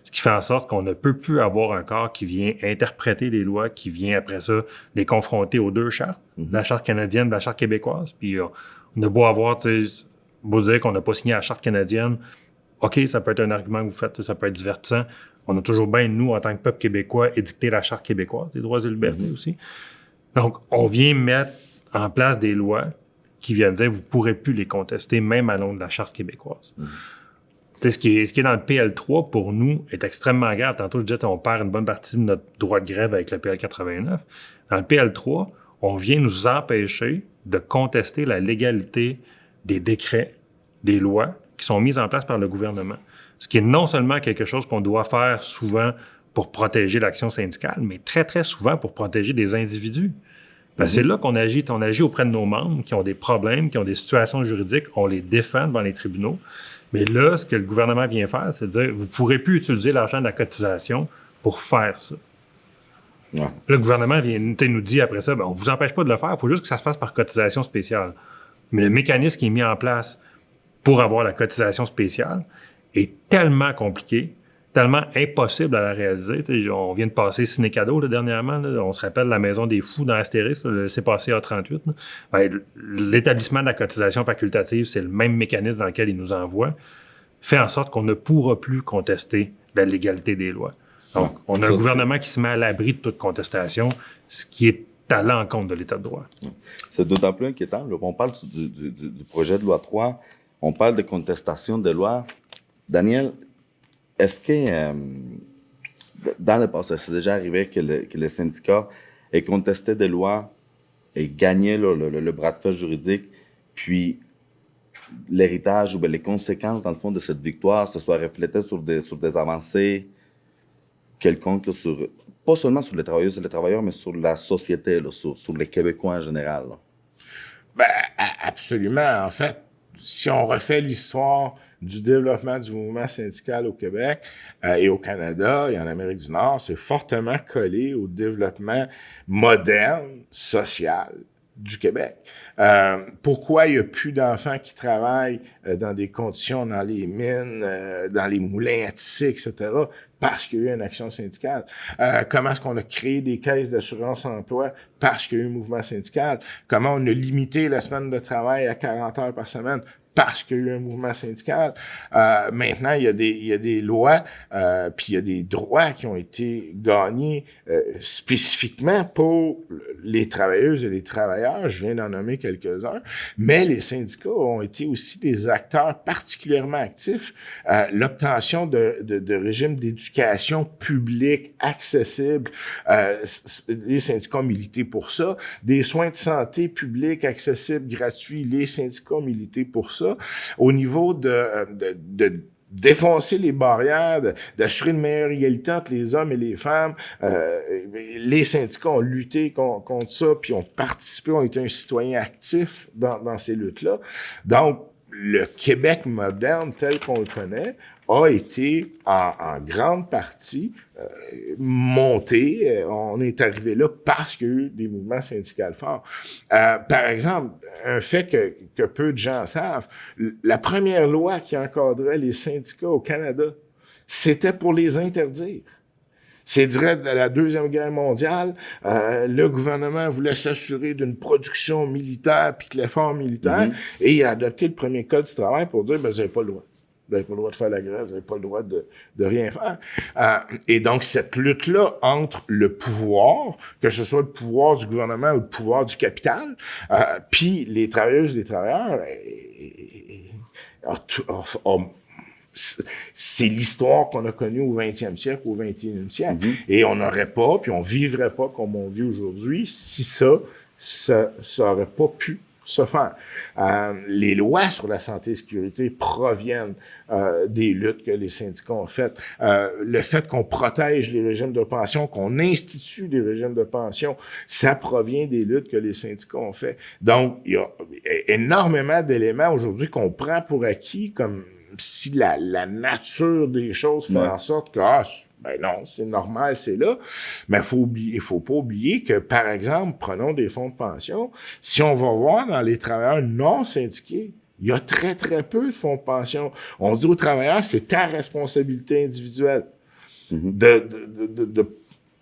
ce qui fait en sorte qu'on ne peut plus avoir un corps qui vient interpréter les lois, qui vient après ça les confronter aux deux chartes, la charte canadienne et la charte québécoise. Puis on a beau avoir, beau dire qu'on n'a pas signé la charte canadienne, OK, ça peut être un argument que vous faites, ça peut être divertissant. On a toujours bien, nous, en tant que peuple québécois, édicté la charte québécoise, des droits et libertés aussi. Donc, on vient mettre en place des lois qui viennent dire vous ne pourrez plus les contester, même à l'onde de la charte québécoise. Ce qui est dans le PL3, pour nous, est extrêmement grave. Tantôt, je disais qu'on perd une bonne partie de notre droit de grève avec le PL89. Dans le PL3, on vient nous empêcher de contester la légalité des décrets, des lois qui sont mises en place par le gouvernement. Ce qui est non seulement quelque chose qu'on doit faire souvent pour protéger l'action syndicale, mais très, très souvent pour protéger des individus. Ben, c'est là qu'on agit. On agit auprès de nos membres qui ont des problèmes, qui ont des situations juridiques. On les défend devant les tribunaux. Mais là, ce que le gouvernement vient faire, c'est de dire vous ne pourrez plus utiliser l'argent de la cotisation pour faire ça. Ouais. Là, le gouvernement vient nous dire après ça on ne vous empêche pas de le faire, il faut juste que ça se fasse par cotisation spéciale. Mais le mécanisme qui est mis en place pour avoir la cotisation spéciale est tellement compliqué, tellement impossible à la réaliser. T'sais, on vient de passer Ciné-Cadeau dernièrement. Là, on se rappelle la Maison des Fous dans Astérix, c'est passé A38. Ben, l'établissement de la cotisation facultative, c'est le même mécanisme dans lequel il nous envoie, fait en sorte qu'on ne pourra plus contester la légalité des lois. Donc, on a un gouvernement qui se met à l'abri de toute contestation, ce qui est à l'encontre de l'État de droit. C'est d'autant plus inquiétant. Là, on parle du projet de loi 3, on parle de contestation de loi. Daniel, est-ce que dans le passé, c'est déjà arrivé que le syndicat ait contesté des lois et gagné le bras de fer juridique, puis l'héritage ou bien les conséquences, dans le fond, de cette victoire se soient reflétées sur des avancées quelconques, là, pas seulement sur les travailleuses et les travailleurs, mais sur la société, là, sur les Québécois en général? Là. Ben, absolument. En fait, si on refait l'histoire du développement du mouvement syndical au Québec et au Canada et en Amérique du Nord, c'est fortement collé au développement moderne, social du Québec. Pourquoi il n'y a plus d'enfants qui travaillent dans des conditions dans les mines, dans les moulins à tisser, etc., parce qu'il y a eu une action syndicale. Comment est-ce qu'on a créé des caisses d'assurance-emploi parce qu'il y a eu un mouvement syndical? Comment on a limité la semaine de travail à 40 heures par semaine? Parce qu'il y a eu un mouvement syndical. Maintenant, il y a des lois, puis il y a des droits qui ont été gagnés spécifiquement pour les travailleuses et les travailleurs. Je viens d'en nommer quelques-uns. Mais les syndicats ont été aussi des acteurs particulièrement actifs. L'obtention de régimes d'éducation publique accessibles. Les syndicats ont milité pour ça. Des soins de santé publics accessibles, gratuits. Les syndicats ont milité pour ça. Au niveau de défoncer les barrières, d'assurer une meilleure égalité entre les hommes et les femmes, les syndicats ont lutté contre ça, puis ont participé, ont été un citoyen actif dans ces luttes-là. Donc, le Québec moderne tel qu'on le connaît a été en grande partie monté. On est arrivé là parce qu'il y a eu des mouvements syndicaux forts. Par exemple, un fait que peu de gens savent, la première loi qui encadrait les syndicats au Canada, c'était pour les interdire. C'est direct de la Deuxième Guerre mondiale, le gouvernement voulait s'assurer d'une production militaire puis de l'effort militaire, et il a adopté le premier code du travail pour dire, vous n'avez pas le droit. Vous n'avez pas le droit de faire la grève, vous n'avez pas le droit de rien faire. Et donc, cette lutte-là entre le pouvoir, que ce soit le pouvoir du gouvernement ou le pouvoir du capital, puis les travailleuses et les travailleurs, c'est l'histoire qu'on a connue au 20e siècle, au 21e siècle. Et on n'aurait pas, puis on vivrait pas comme on vit aujourd'hui, si ça aurait pas pu se faire. Les lois sur la santé et sécurité proviennent des luttes que les syndicats ont faites. Le fait qu'on protège les régimes de pension, qu'on institue des régimes de pension, ça provient des luttes que les syndicats ont fait. Donc, il y a énormément d'éléments aujourd'hui qu'on prend pour acquis, comme si la nature des choses fait en sorte que ben non, c'est normal, c'est là. Mais il faut pas oublier que, par exemple, prenons des fonds de pension. Si on va voir dans les travailleurs non syndiqués, il y a très, très peu de fonds de pension. On dit aux travailleurs, c'est ta responsabilité individuelle de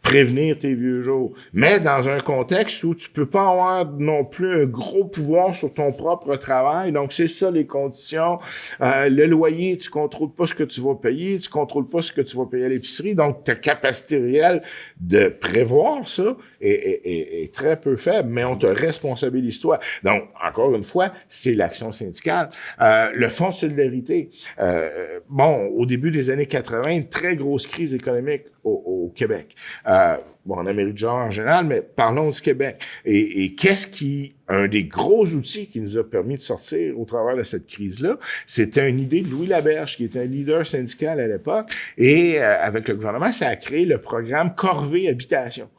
prévenir tes vieux jours. Mais dans un contexte où tu peux pas avoir non plus un gros pouvoir sur ton propre travail. Donc, c'est ça les conditions. Le loyer, tu contrôles pas ce que tu vas payer, tu contrôles pas ce que tu vas payer à l'épicerie. Donc, ta capacité réelle de prévoir ça est très peu faible, mais on te responsabilise toi. Donc, encore une fois, c'est l'action syndicale. Le Fonds de solidarité. Au début des années 80, une très grosse crise économique au Québec. En Amérique du Nord en général, mais parlons du Québec. Et un des gros outils qui nous a permis de sortir au travers de cette crise-là, c'était une idée de Louis Laberge, qui était un leader syndical à l'époque, et avec le gouvernement, ça a créé le programme Corvée Habitation.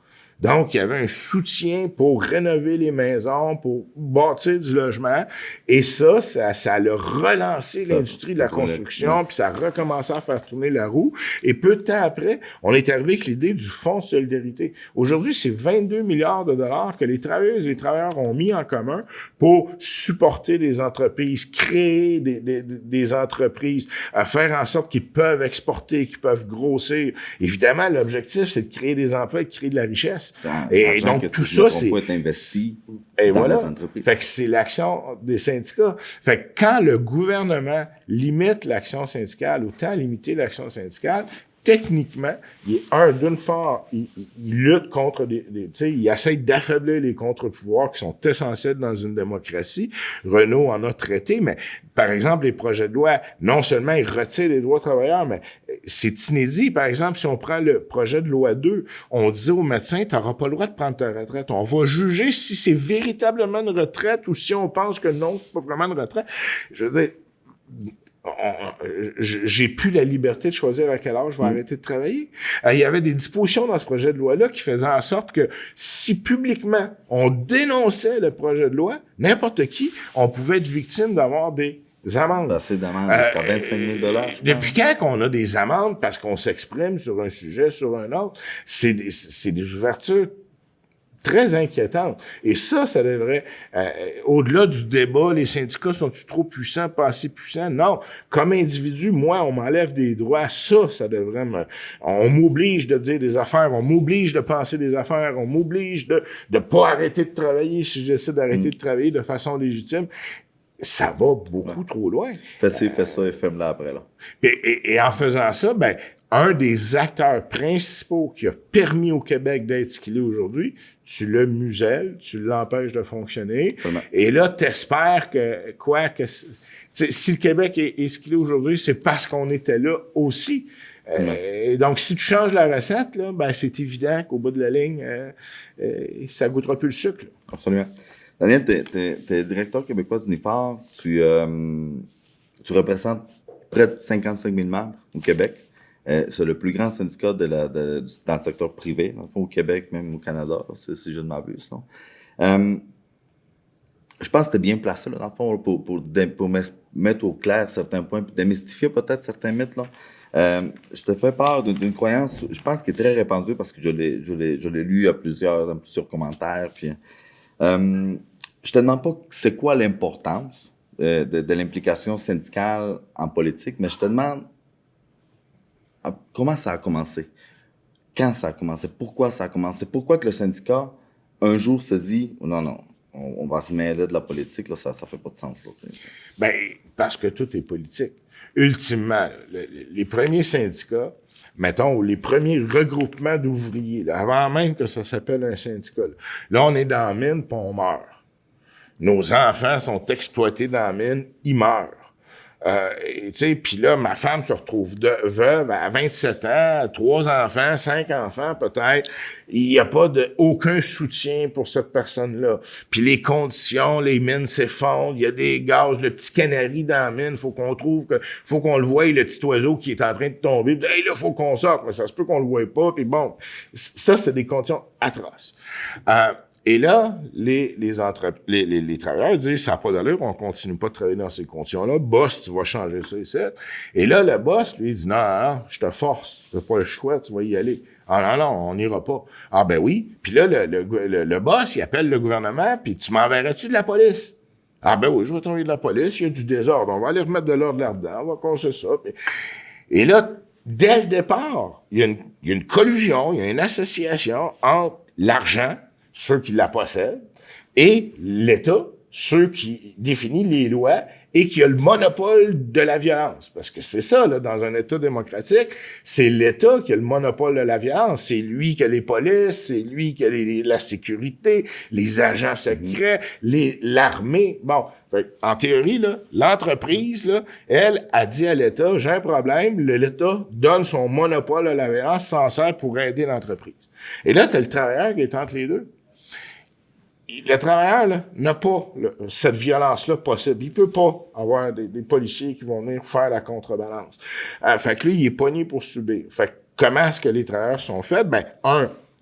Donc, il y avait un soutien pour rénover les maisons, pour bâtir du logement. Et ça a relancé l'industrie de la construction, puis ça a recommencé à faire tourner la roue. Et peu de temps après, on est arrivé avec l'idée du Fonds de solidarité. Aujourd'hui, c'est 22 milliards de dollars que les travailleuses et les travailleurs ont mis en commun pour supporter les entreprises, créer des entreprises, faire en sorte qu'ils peuvent exporter, qu'ils peuvent grossir. Évidemment, l'objectif, c'est de créer des emplois et de créer de la richesse. Et donc, tout ça, c'est investi et dans voilà. les entreprises. Fait que c'est l'action des syndicats. Fait que quand le gouvernement limite l'action syndicale ou tend à limiter l'action syndicale, techniquement, il lutte contre il essaie d'affaiblir les contre-pouvoirs qui sont essentiels dans une démocratie. Renault en a traité, mais par exemple, les projets de loi, non seulement ils retirent les droits travailleurs, mais c'est inédit. Par exemple, si on prend le projet de loi 2, on disait aux médecins, tu n'auras pas le droit de prendre ta retraite. On va juger si c'est véritablement une retraite ou si on pense que non, c'est pas vraiment une retraite. Je veux dire, j'ai plus la liberté de choisir à quel âge je vais arrêter de travailler. Il y avait des dispositions dans ce projet de loi-là qui faisaient en sorte que si publiquement on dénonçait le projet de loi, n'importe qui, on pouvait être victime d'avoir des amendes. Assez d'amendes jusqu'à 25 000 $. Depuis quand qu'on a des amendes parce qu'on s'exprime sur un sujet, sur un autre, c'est des ouvertures très inquiétante. Et ça devrait, au-delà du débat, les syndicats sont-ils trop puissants, pas assez puissants? Non. Comme individu, moi, on m'enlève des droits. Ça devrait on m'oblige de dire des affaires, on m'oblige de penser des affaires, on m'oblige de pas arrêter de travailler si j'essaie d'arrêter de travailler de façon légitime. Ça va beaucoup trop loin. Fais ça et ferme-la après, là. Et en faisant ça, un des acteurs principaux qui a permis au Québec d'être ce qu'il est aujourd'hui, tu le muselles, tu l'empêches de fonctionner. Seulement. Et là, t'espères que si le Québec est ce qu'il est aujourd'hui, c'est parce qu'on était là aussi. Donc, si tu changes la recette, là, c'est évident qu'au bout de la ligne, ça goûtera plus le sucre. Là. Absolument. Daniel, t'es directeur québécois d'Unifor. Tu représentes près de 55 000 membres au Québec. C'est le plus grand syndicat dans le secteur privé, dans le fond, au Québec, même au Canada, si je ne m'abuse. Je pense que c'était bien placé, là, dans le fond, pour mettre au clair certains points, pour démystifier peut-être certains mythes. Là. Je te fais part d'une croyance, je pense, qui est très répandue parce que je l'ai lu dans plusieurs commentaires. Puis, je te demande pas c'est quoi l'importance de l'implication syndicale en politique, mais je te demande comment ça a commencé? Quand ça a commencé? Pourquoi ça a commencé? Pourquoi que le syndicat, un jour, se dit non, on va se mêler de la politique, là, ça fait pas de sens. Là. Parce que tout est politique. Ultimement, les premiers syndicats, mettons, les premiers regroupements d'ouvriers, là, avant même que ça s'appelle un syndicat, là on est dans la mine, puis on meurt. Nos enfants sont exploités dans la mine, ils meurent. Tu sais, puis là, ma femme se retrouve veuve à 27 ans, 3 enfants, 5 enfants peut-être. Il n'y a pas aucun soutien pour cette personne-là. Puis les conditions, les mines s'effondrent, il y a des gaz, le petit canari dans la mine, faut qu'on le voie, le petit oiseau qui est en train de tomber. Hey, là, faut qu'on sorte, mais ça se peut qu'on le voie pas. Puis bon, ça, c'est des conditions atroces. Et là, les travailleurs disent, ça n'a pas d'allure, on continue pas de travailler dans ces conditions-là. Boss, tu vas changer ça ici. Et là, le boss, lui, dit, non, je te force, tu n'as pas le choix, tu vas y aller. Ah non, on n'ira pas. Ah ben oui. Puis là, le boss, il appelle le gouvernement, puis tu m'enverrais-tu de la police? Ah ben oui, je vais t'envoyer de la police, il y a du désordre, on va aller remettre de l'ordre là-dedans, on va casser ça. Et là, dès le départ, il y a une collusion, il y a une association entre l'argent, ceux qui la possèdent, et l'État, ceux qui définissent les lois et qui a le monopole de la violence. Parce que c'est ça, là, dans un État démocratique, c'est l'État qui a le monopole de la violence. C'est lui qui a les polices, c'est lui qui a la sécurité, les agents secrets, l'armée. Bon, en théorie, là, l'entreprise, là, elle a dit à l'État, j'ai un problème, l'État donne son monopole à la violence, s'en sert pour aider l'entreprise. Et là, t'as le travailleur qui est entre les deux. Le travailleur là, n'a pas cette violence-là possible. Il peut pas avoir des policiers qui vont venir faire la contrebalance. Fait que lui, il est pogné pour subir. Fait que comment est-ce que les travailleurs sont faits? Ben,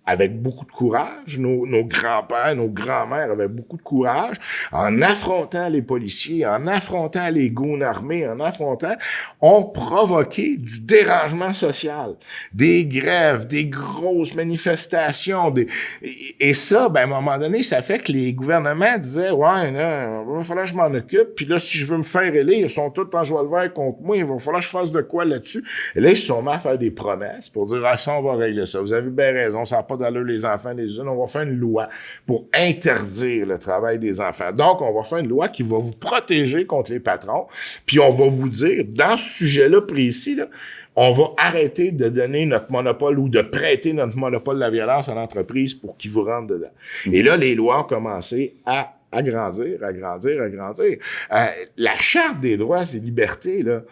avec beaucoup de courage. Nos grands-pères, nos grands-mères avaient beaucoup de courage en affrontant les policiers, en affrontant les goons armés, ont provoqué du dérangement social, des grèves, des grosses manifestations, et ça, ben, à un moment donné, ça fait que les gouvernements disaient, ouais, là, il va falloir que je m'en occupe, puis là, si je veux me faire élire, ils sont tous en joie le vert contre moi, il va falloir que je fasse de quoi là-dessus. Et là, ils se sont mis à faire des promesses pour dire, ah, ça, on va régler ça. Vous avez bien raison, ça n'a pas d'allure les enfants les unes, on va faire une loi pour interdire le travail des enfants. Donc, on va faire une loi qui va vous protéger contre les patrons, puis on va vous dire, dans ce sujet-là précis, là, on va arrêter de donner notre monopole ou de prêter notre monopole de la violence à l'entreprise pour qu'ils vous rentrent dedans. Et là, les lois ont commencé à agrandir. La Charte des droits et libertés, là,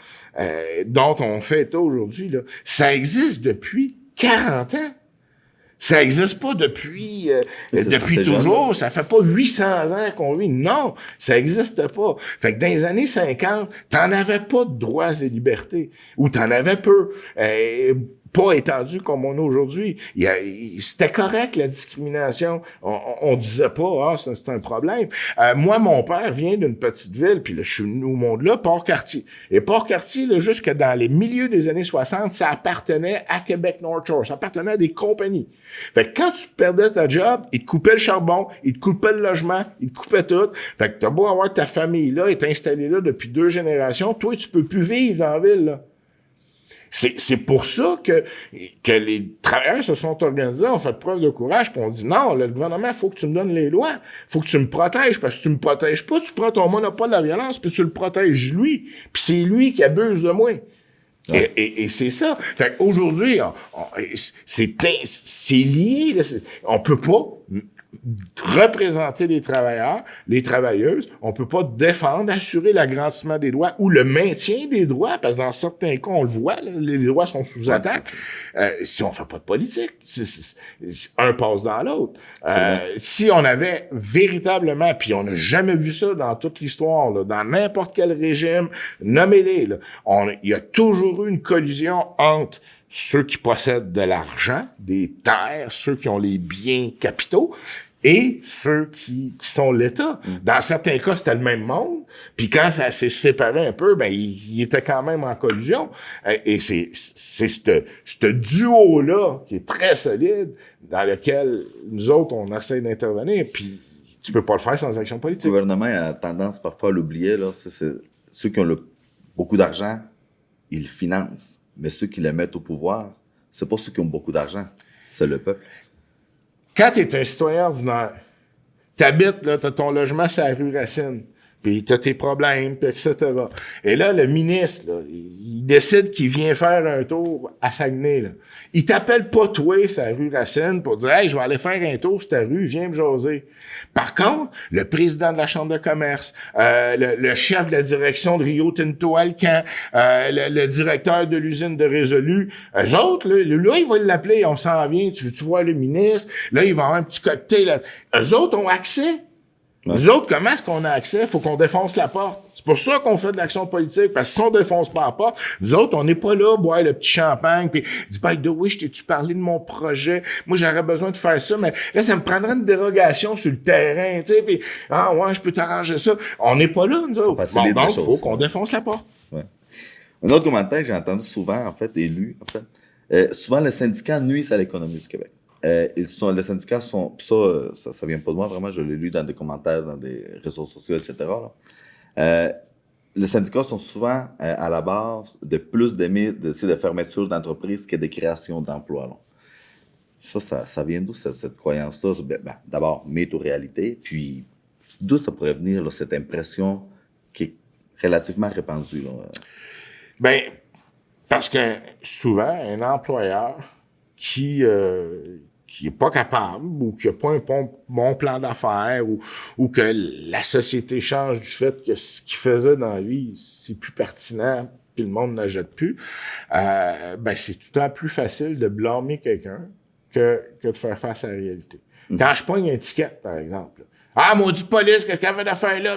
dont on fait état aujourd'hui, là, ça existe depuis 40 ans. Ça existe pas depuis toujours. Ça fait pas 800 ans qu'on vit. Non, ça existe pas. Fait que dans les années 50, t'en avais pas de droits et libertés. Ou t'en avais peu. Pas étendu comme on a aujourd'hui. C'était correct, la discrimination. On disait pas, c'est un problème. Moi, mon père vient d'une petite ville, puis là, je suis venu au monde-là, Port-Cartier. Et Port-Cartier, là, jusque dans les milieux des années 60, ça appartenait à Québec North Shore. Ça appartenait à des compagnies. Fait que quand tu perdais ta job, ils te coupaient le charbon, ils te coupaient le logement, ils te coupaient tout. Fait que t'as beau avoir ta famille là, est installée là depuis 2 générations, toi, tu peux plus vivre dans la ville, là. C'est pour ça que les travailleurs se sont organisés, ont fait preuve de courage, puis on dit non, le gouvernement, il faut que tu me donnes les lois, faut que tu me protèges, parce que si tu me protèges pas, tu prends ton monopole de la violence, puis tu le protèges lui, puis c'est lui qui abuse de moi. Ouais. Et c'est ça. Fait qu'aujourd'hui, c'est lié, là, on peut pas représenter les travailleurs, les travailleuses, on peut pas défendre, assurer l'agrandissement des droits ou le maintien des droits, parce que dans certains cas, on le voit, là, les droits sont sous attaque. Si on fait pas de politique, un passe dans l'autre. Si on avait véritablement, puis on n'a jamais vu ça dans toute l'histoire, là, dans n'importe quel régime, nommez-les, là, il y a toujours eu une collision entre ceux qui possèdent de l'argent, des terres, ceux qui ont les biens capitaux, et ceux qui sont l'État. Dans certains cas, c'était le même monde, puis quand ça s'est séparé un peu, ben il était quand même en collusion. Et c'est ce duo-là qui est très solide, dans lequel nous autres, on essaie d'intervenir, puis tu peux pas le faire sans action politique. Le gouvernement a tendance parfois à l'oublier, là. C'est ceux qui ont beaucoup d'argent, ils le financent. Mais ceux qui le mettent au pouvoir, c'est pas ceux qui ont beaucoup d'argent, c'est le peuple. Quand tu es un citoyen ordinaire, t'habites, là, t'as ton logement sur la rue Racine, puis t'as tes problèmes, puis etc. Et là, le ministre, là, il décide qu'il vient faire un tour à Saguenay, là. Il t'appelle pas toi, sa rue Racine, pour dire « Hey, je vais aller faire un tour sur ta rue, viens me jaser. » Par contre, le président de la Chambre de commerce, le chef de la direction de Rio Tinto Alcan, le directeur de l'usine de Résolu, eux autres, là, ils vont l'appeler, on s'en vient, tu vois le ministre, là, il va avoir un petit cocktail, là. Eux autres ont accès. Ouais. Nous autres, comment est-ce qu'on a accès? Faut qu'on défonce la porte. C'est pour ça qu'on fait de l'action politique, parce que si on défonce pas la porte, nous autres, on n'est pas là, boire le petit champagne, puis dis, by the way, je t'ai-tu parlé de mon projet? Moi, j'aurais besoin de faire ça, mais là, ça me prendrait une dérogation sur le terrain, tu sais, puis ah ouais, je peux t'arranger ça. On n'est pas là, nous autres. Bon, donc, il faut qu'on défonce la porte. Ouais. Un autre commentaire que j'ai entendu souvent, en fait, et lu, en fait, souvent, les syndicats nuisent à l'économie du Québec. Les syndicats sont, ça vient pas de moi, vraiment, je l'ai lu dans des commentaires, dans des réseaux sociaux, etc. Les syndicats sont souvent à la base de plus de fermetures d'entreprises que de création d'emplois. Là. Ça vient d'où cette croyance-là? D'abord, météo-réalité, puis d'où ça pourrait venir, là, cette impression qui est relativement répandue? Là? Ben, parce que souvent, un employeur qui est pas capable ou qui a pas un bon plan d'affaires ou que la société change du fait que ce qu'il faisait dans la vie, c'est plus pertinent puis le monde n'achète plus, ben c'est tout le temps plus facile de blâmer quelqu'un que de faire face à la réalité. Quand je pogne une étiquette, par exemple, ah, maudit police, qu'est-ce qu'elle fait d'affaires là?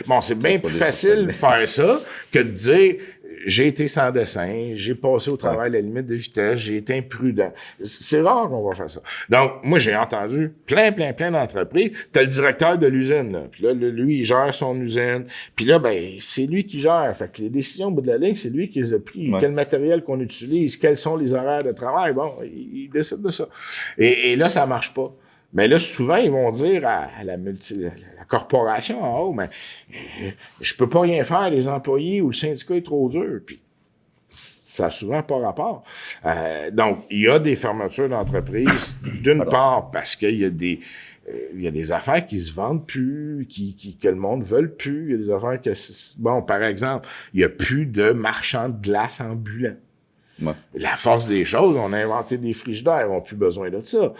Bon, c'est bien plus facile de faire ça que de dire j'ai été sans dessin, j'ai passé au travail la limite de vitesse, j'ai été imprudent. C'est rare qu'on va faire ça. Donc, moi, j'ai entendu plein d'entreprises. T'as le directeur de l'usine, là. Puis là, lui, il gère son usine. Puis là, ben, c'est lui qui gère. Fait que les décisions au bout de la ligne, c'est lui qui les a pris. Ouais. Quel matériel qu'on utilise, quels sont les horaires de travail. Bon, il décide de ça. Et là, ça marche pas. Mais là, souvent, ils vont dire à la corporation en haut, mais je peux pas rien faire, les employés ou le syndicat est trop dur. Puis ça a souvent pas rapport. Donc, il y a des fermetures d'entreprises, d'une part parce qu'il y a des affaires qui se vendent plus, que le monde veut plus. Il y a des affaires que, bon, par exemple, il y a plus de marchands de glace ambulants. Ouais. La force des choses, on a inventé des frigidaires, on n'a plus besoin de ça.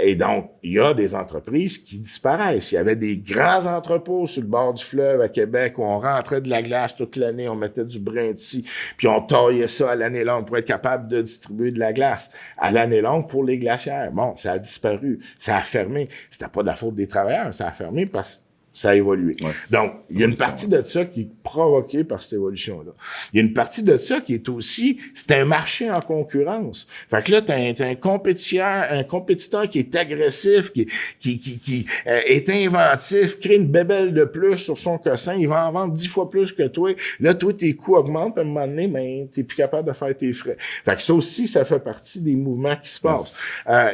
Et donc, il y a des entreprises qui disparaissent. Il y avait des grands entrepôts sur le bord du fleuve à Québec où on rentrait de la glace toute l'année, on mettait du brinti, puis on taillait ça à l'année longue pour être capable de distribuer de la glace à l'année longue pour les glacières. Bon, ça a disparu, ça a fermé. C'était pas de la faute des travailleurs, ça a fermé parce que ça a évolué. Ouais. Donc, il y a une partie de ça qui est provoquée par cette évolution-là. Il y a une partie de ça qui est aussi, c'est un marché en concurrence. Fait que là, t'as un compétiteur qui est agressif, qui est inventif, crée une bébelle de plus sur son cossin, il va en vendre 10 fois plus que toi. Là, toi, tes coûts augmentent, puis à un moment donné, ben, t'es plus capable de faire tes frais. Fait que ça aussi, ça fait partie des mouvements qui se passent.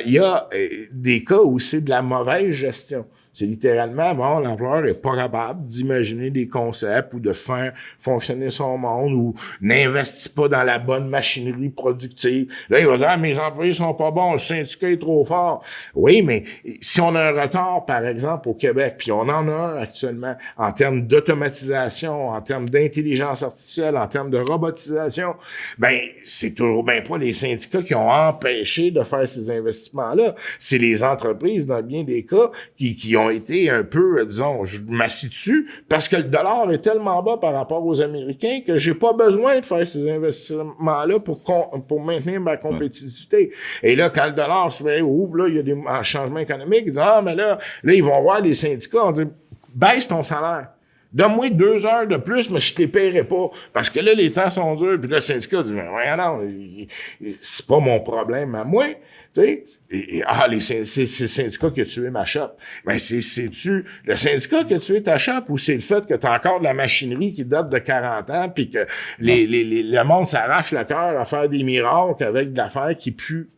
Il y a des cas où c'est de la mauvaise gestion. C'est littéralement, bon, l'employeur est pas capable d'imaginer des concepts ou de faire fonctionner son monde ou n'investit pas dans la bonne machinerie productive. Là, il va dire, ah, mes employés sont pas bons, le syndicat est trop fort. Oui, mais si on a un retard, par exemple, au Québec, puis on en a un actuellement, en termes d'automatisation, en termes d'intelligence artificielle, en termes de robotisation, ben, c'est toujours bien pas les syndicats qui ont empêché de faire ces investissements-là. C'est les entreprises, dans bien des cas, qui ont été un peu, disons, je m'assis dessus parce que le dollar est tellement bas par rapport aux Américains que j'ai pas besoin de faire ces investissements-là pour maintenir ma compétitivité. Et là, quand le dollar se met ouvre, là, il y a des changements économiques, ils disent, ah, mais là, ils vont voir les syndicats, on dit, baisse ton salaire. Donne-moi 2 heures de plus, mais je te les paierai pas. Parce que là, les temps sont durs. Puis là, le syndicat dit, mais ouais, non, c'est pas mon problème à moi. Tu sais, c'est le syndicat qui a tué ma shop. Mais c'est-tu le syndicat qui a tué ta shop ou c'est le fait que t'as encore de la machinerie qui date de 40 ans puis que le monde s'arrache le cœur à faire des miracles avec de l'affaire qui pue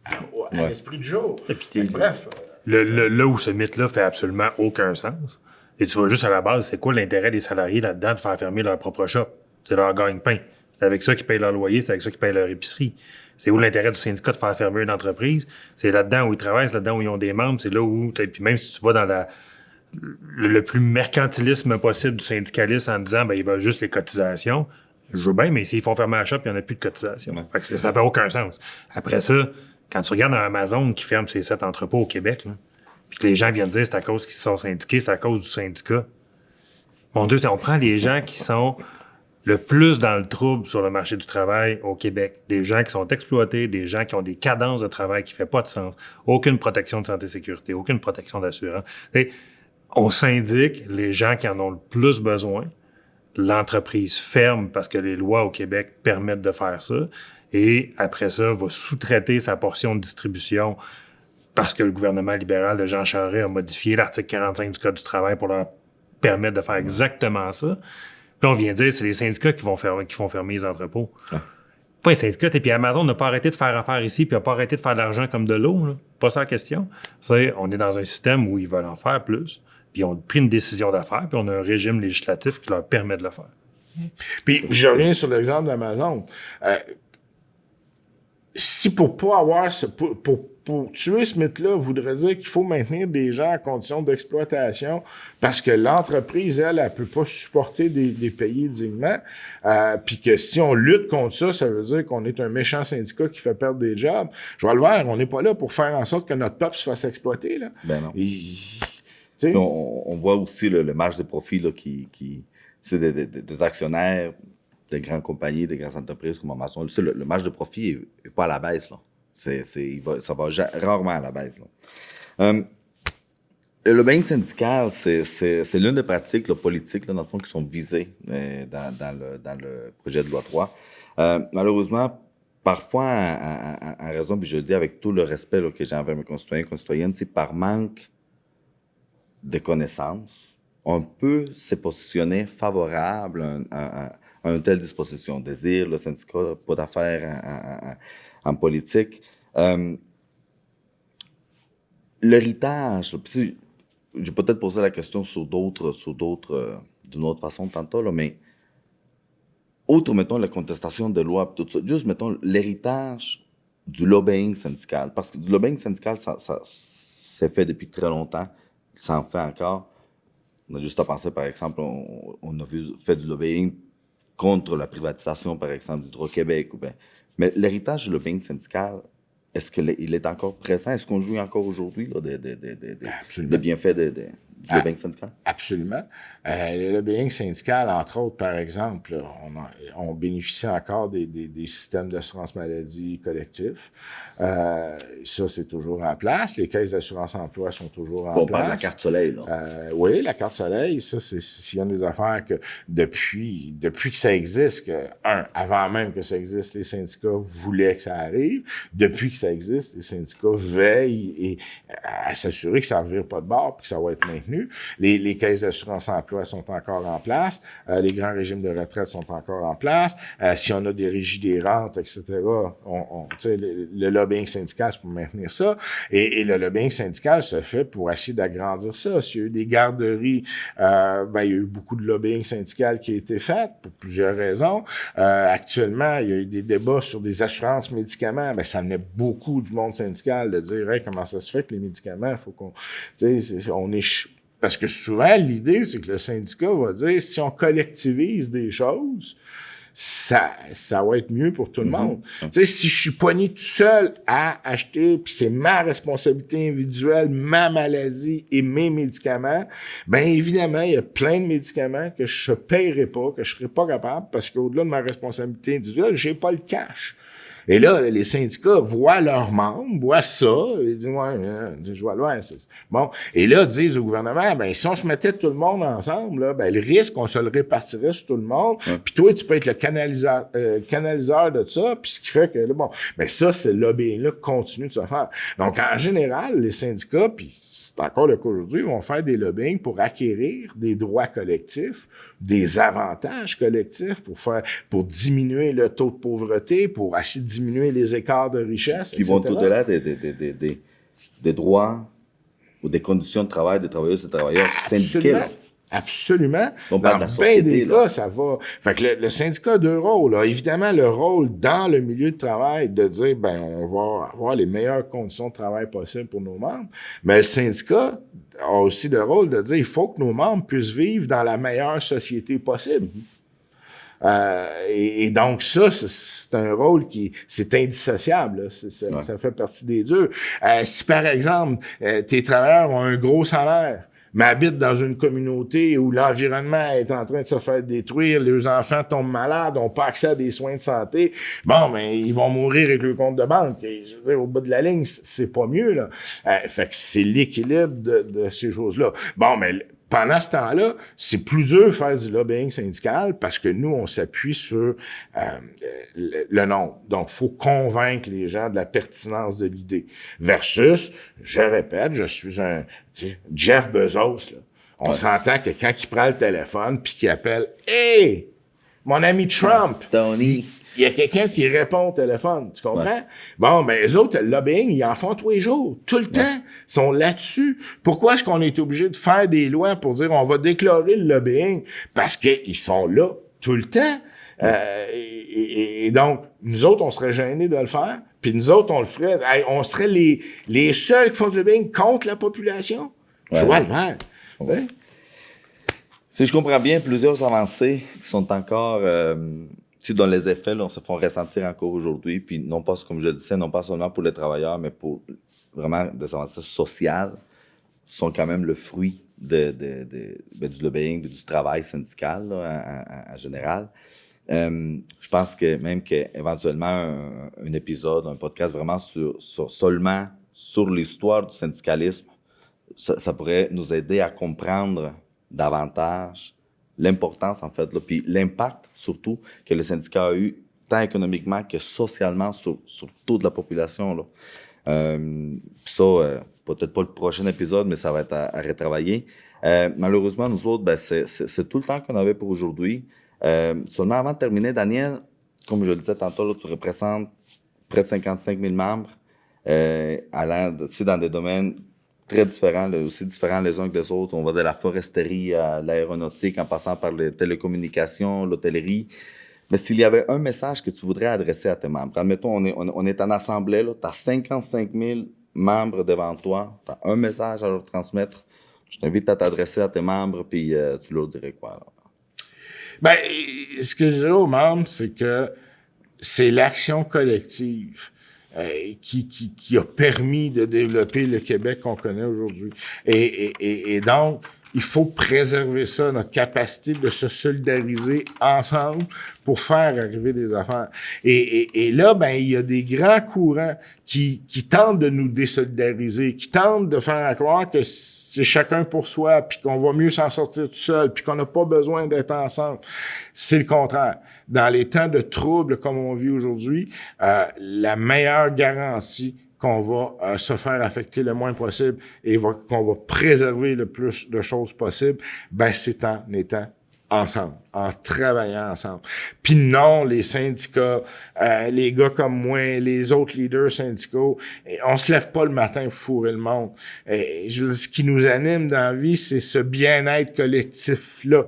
à l'esprit du jour. Et puis bref. Là où ce mythe-là fait absolument aucun sens, et tu vois juste à la base, c'est quoi l'intérêt des salariés là-dedans de faire fermer leur propre shop? C'est leur gagne-pain. C'est avec ça qu'ils payent leur loyer, c'est avec ça qu'ils payent leur épicerie. C'est où l'intérêt du syndicat de faire fermer une entreprise? C'est là-dedans où ils travaillent, c'est là-dedans où ils ont des membres, c'est là où... Puis même si tu vas dans le plus mercantilisme possible du syndicaliste en disant il va juste les cotisations. Je veux bien, mais s'ils font fermer la shop, il n'y en a plus de cotisations. Fait que ça n'a aucun sens. Après ça, quand tu regardes Amazon qui ferme ses 7 entrepôts au Québec, là, puis que les gens viennent dire c'est à cause qu'ils sont syndiqués, c'est à cause du syndicat. Mon Dieu, on prend les gens qui sont le plus dans le trouble sur le marché du travail au Québec. Des gens qui sont exploités, des gens qui ont des cadences de travail qui ne font pas de sens. Aucune protection de santé et sécurité, aucune protection d'assurance. On syndique les gens qui en ont le plus besoin. L'entreprise ferme parce que les lois au Québec permettent de faire ça. Et après ça, va sous-traiter sa portion de distribution parce que le gouvernement libéral de Jean Charest a modifié l'article 45 du Code du travail pour leur permettre de faire exactement ça. Puis on vient dire c'est les syndicats qui font fermer les entrepôts. Pas les syndicats. Et puis Amazon n'a pas arrêté de faire affaire ici puis n'a pas arrêté de faire de l'argent comme de l'eau. Là. Pas ça la question. On est dans un système où ils veulent en faire plus. Puis ils ont pris une décision d'affaires, puis on a un régime législatif qui leur permet de le faire. Puis je reviens sur l'exemple d'Amazon. Si pour pas avoir pour tuer ce mythe-là, voudrait dire qu'il faut maintenir des gens en condition d'exploitation parce que l'entreprise, elle peut pas supporter des payés dignement. Puis que si on lutte contre ça, ça veut dire qu'on est un méchant syndicat qui fait perdre des jobs. Je vois le vert, on n'est pas là pour faire en sorte que notre peuple se fasse exploiter, là. Ben non. On voit aussi le marge de profit là, qui c'est des actionnaires de grandes compagnies, de grandes entreprises comme Amazon. Le marge de profit n'est pas à la baisse. Là. Ça va rarement à la baisse. Là. Le lobbying syndical, c'est l'une des pratiques là, politiques là, dans le fond, qui sont visées dans le projet de loi 3. Malheureusement, parfois, en raison, puis je le dis avec tout le respect là, que j'ai envers mes concitoyens et concitoyennes, par manque de connaissances, on peut se positionner favorable à une telle disposition. Désir, le syndicat, pas d'affaires en politique. L'héritage, puis j'ai peut-être posé la question d'une autre façon tantôt, là, mais outre, mettons, la contestation de loi, tout ça, juste, mettons, l'héritage du lobbying syndical. Parce que du lobbying syndical, ça s'est fait depuis très longtemps. Ça en fait encore. On a juste à penser, par exemple, on a fait du lobbying contre la privatisation, par exemple, d'Hydro-Québec. Mais l'héritage du lobbying syndical, est-ce qu'il est encore présent? Est-ce qu'on joue encore aujourd'hui là, des bienfaits du lobbying syndical? Absolument. Le lobbying syndical, entre autres, par exemple, là, on bénéficie encore des systèmes d'assurance maladie collectifs. Ça, c'est toujours en place. Les caisses d'assurance-emploi sont toujours en place. On parle de la carte soleil, là. Oui, la carte soleil, ça, c'est une des affaires que depuis que ça existe, avant même que ça existe, les syndicats voulaient que ça arrive. Depuis que ça existe, les syndicats veillent à s'assurer que ça ne revire pas de bord et que ça va être maintenu. Les caisses d'assurance-emploi sont encore en place. Les grands régimes de retraite sont encore en place. Si on a des régies des rentes, etc., le lobbying syndical, c'est pour maintenir ça. Et le lobbying syndical se fait pour essayer d'agrandir ça. S'il y a eu des garderies, il y a eu beaucoup de lobbying syndical qui a été fait pour plusieurs raisons. Actuellement, il y a eu des débats sur des assurances médicaments. Ça venait beaucoup du monde syndical de dire hey, comment ça se fait que les médicaments, il faut qu'on... Parce que souvent, l'idée, c'est que le syndicat va dire si on collectivise des choses, ça va être mieux pour tout le monde. Si je suis pogné tout seul à acheter, puis c'est ma responsabilité individuelle, ma maladie et mes médicaments, évidemment, il y a plein de médicaments que je ne paierai pas, que je ne serai pas capable, parce qu'au-delà de ma responsabilité individuelle, j'ai pas le cash. Et là, les syndicats voient leurs membres, voient ça, ils disent, je vois loin, bon. Et là, disent au gouvernement, si on se mettait tout le monde ensemble, là, le risque, on se le répartirait sur tout le monde, puis toi, tu peux être le canaliseur de ça, puis ce qui fait que, là, bon, ça, c'est le lobbying-là continue de se faire. Donc, en général, les syndicats, puis c'est encore le cas aujourd'hui, vont faire des lobbying pour acquérir des droits collectifs, des avantages collectifs pour diminuer le taux de pauvreté, pour essayer de diminuer les écarts de richesse, qui vont au-delà des droits ou des conditions de travail des travailleuses et travailleurs syndiqués. Absolument. On parle Dans de la bien société, des là. cas, ça va. Fait que le syndicat a deux rôles. Là. Évidemment, le rôle dans le milieu de travail de dire, ben, on va avoir les meilleures conditions de travail possibles pour nos membres. Mais le syndicat a aussi le rôle de dire, il faut que nos membres puissent vivre dans la meilleure société possible. Et donc ça, c'est un rôle c'est indissociable. Là. Ça fait partie des deux. Si par exemple, tes travailleurs ont un gros salaire, mais habitent dans une communauté où l'environnement est en train de se faire détruire, les enfants tombent malades, n'ont pas accès à des soins de santé, bon, ben ils vont mourir avec le compte de banque. Et, je veux dire, au bout de la ligne, c'est pas mieux, là. Fait que c'est l'équilibre de ces choses-là. Bon, mais pendant ce temps-là, c'est plus dur de faire du lobbying syndical parce que nous, on s'appuie sur le nombre. Donc, faut convaincre les gens de la pertinence de l'idée. Versus, je répète, je suis un Jeff Bezos. Là. On s'entend que quand il prend le téléphone puis qu'il appelle « Hey, mon ami Trump! » Tony. Il y a quelqu'un qui répond au téléphone, tu comprends? Ouais. Bon, ben, eux autres, le lobbying, ils en font tous les jours, tout le temps. Ils sont là-dessus. Pourquoi est-ce qu'on est obligé de faire des lois pour dire on va déclarer le lobbying? Parce qu'ils sont là tout le temps. Et donc, nous autres, on serait gênés de le faire, puis nous autres, on le ferait. On serait les seuls qui font du lobbying contre la population. Ouais. Je vois le faire. Ouais. Si je comprends bien, plusieurs avancées qui sont encore... dont les effets là, se font ressentir encore aujourd'hui, puis non pas, comme je le disais, non pas seulement pour les travailleurs, mais pour vraiment des avancées sociales, sont quand même le fruit du lobbying, du travail syndical là, en général. Je pense que même qu'éventuellement un épisode, un podcast vraiment seulement sur l'histoire du syndicalisme, ça pourrait nous aider à comprendre davantage l'importance, en fait, là, puis l'impact, surtout, que le syndicat a eu, tant économiquement que socialement, sur toute la population, là. Peut-être pas le prochain épisode, mais ça va être à retravailler. Malheureusement, nous autres, ben, c'est tout le temps qu'on avait pour aujourd'hui. Seulement avant de terminer, Daniel, comme je le disais tantôt, là, tu représentes près de 55 000 membres, allant dans des domaines très différents, aussi différents les uns que les autres. On va de la foresterie à l'aéronautique, en passant par les télécommunications, l'hôtellerie. Mais s'il y avait un message que tu voudrais adresser à tes membres, admettons, on est en assemblée, tu as 55 000 membres devant toi, tu as un message à leur transmettre, je t'invite à t'adresser à tes membres, puis tu leur dirais quoi? Alors? Ben, ce que je dirais aux membres, c'est que c'est l'action collective qui a permis de développer le Québec qu'on connaît aujourd'hui. Et donc, il faut préserver ça, notre capacité de se solidariser ensemble pour faire arriver des affaires. Et là, ben, il y a des grands courants qui tentent de nous désolidariser, qui tentent de faire croire que c'est chacun pour soi, puis qu'on va mieux s'en sortir tout seul, puis qu'on n'a pas besoin d'être ensemble. C'est le contraire. Dans les temps de troubles comme on vit aujourd'hui, la meilleure garantie qu'on va se faire affecter le moins possible et qu'on va préserver le plus de choses possible, ben c'est en étant ensemble, en travaillant ensemble. Puis non, les syndicats, les gars comme moi, les autres leaders syndicaux, on se lève pas le matin pour fourrer le monde. Je veux dire, ce qui nous anime dans la vie, c'est ce bien-être collectif-là.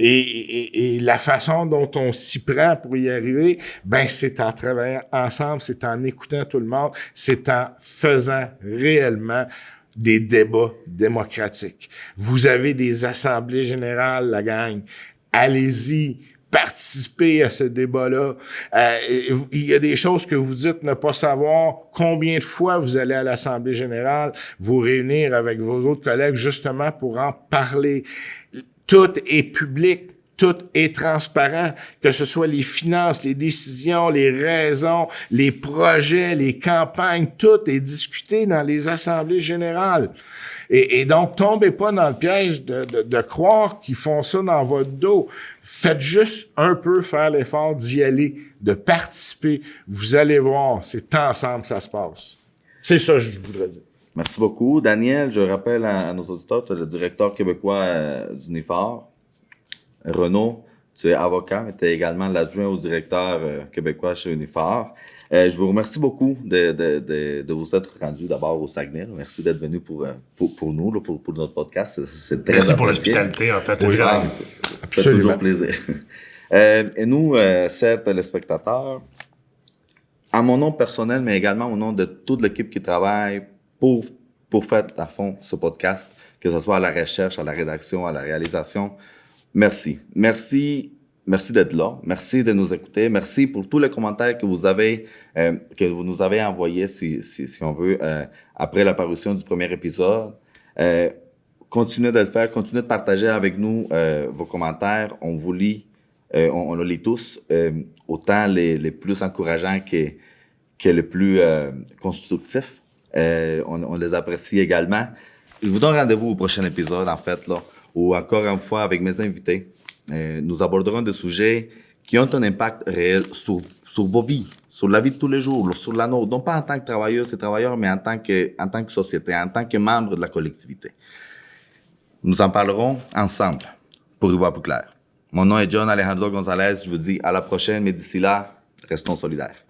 Et la façon dont on s'y prend pour y arriver, ben c'est en travaillant ensemble, c'est en écoutant tout le monde, c'est en faisant réellement des débats démocratiques. Vous avez des assemblées générales, la gang. Allez-y, participez à ce débat-là. Il y a des choses que vous dites ne pas savoir. Combien de fois vous allez à l'Assemblée générale vous réunir avec vos autres collègues justement pour en parler. Tout est public, tout est transparent, que ce soit les finances, les décisions, les raisons, les projets, les campagnes, tout est discuté dans les assemblées générales. Et donc, tombez pas dans le piège de croire qu'ils font ça dans votre dos. Faites juste un peu faire l'effort d'y aller, de participer. Vous allez voir, c'est ensemble que ça se passe. C'est ça que je voudrais dire. Merci beaucoup. Daniel, je rappelle à nos auditeurs, tu es le directeur québécois d'Unifor. Renaud, Tu es avocat, mais tu es également l'adjoint au directeur québécois chez Uniphar. Je vous remercie beaucoup de vous être rendu d'abord au Saguenay. Là. Merci d'être venu pour nous, là, pour notre podcast. C'est très Merci pour apprécié. l'hospitalité, en fait. Oui, Ah, ça fait toujours absolument. plaisir. Et nous, chers téléspectateurs, à mon nom personnel, mais également au nom de toute l'équipe qui travaille pour faire, à fond, ce podcast, que ce soit à la recherche, à la rédaction, à la réalisation, merci. Merci d'être là. Merci de nous écouter. Merci pour tous les commentaires que vous nous avez envoyés, si on veut, après la parution du premier épisode. Continuez de le faire. Continuez de partager avec nous vos commentaires. On vous lit. On les lit tous. Autant les plus encourageants que les plus constructifs. On les apprécie également. Je vous donne rendez-vous au prochain épisode, en fait, là, où encore une fois, avec mes invités, nous aborderons des sujets qui ont un impact réel sur vos vies, sur la vie de tous les jours, sur la nôtre, non pas en tant que travailleuses et travailleurs, mais en tant que société, en tant que membre de la collectivité. Nous en parlerons ensemble pour y voir plus clair. Mon nom est John Alejandro Gonzalez. Je vous dis à la prochaine, mais d'ici là, restons solidaires.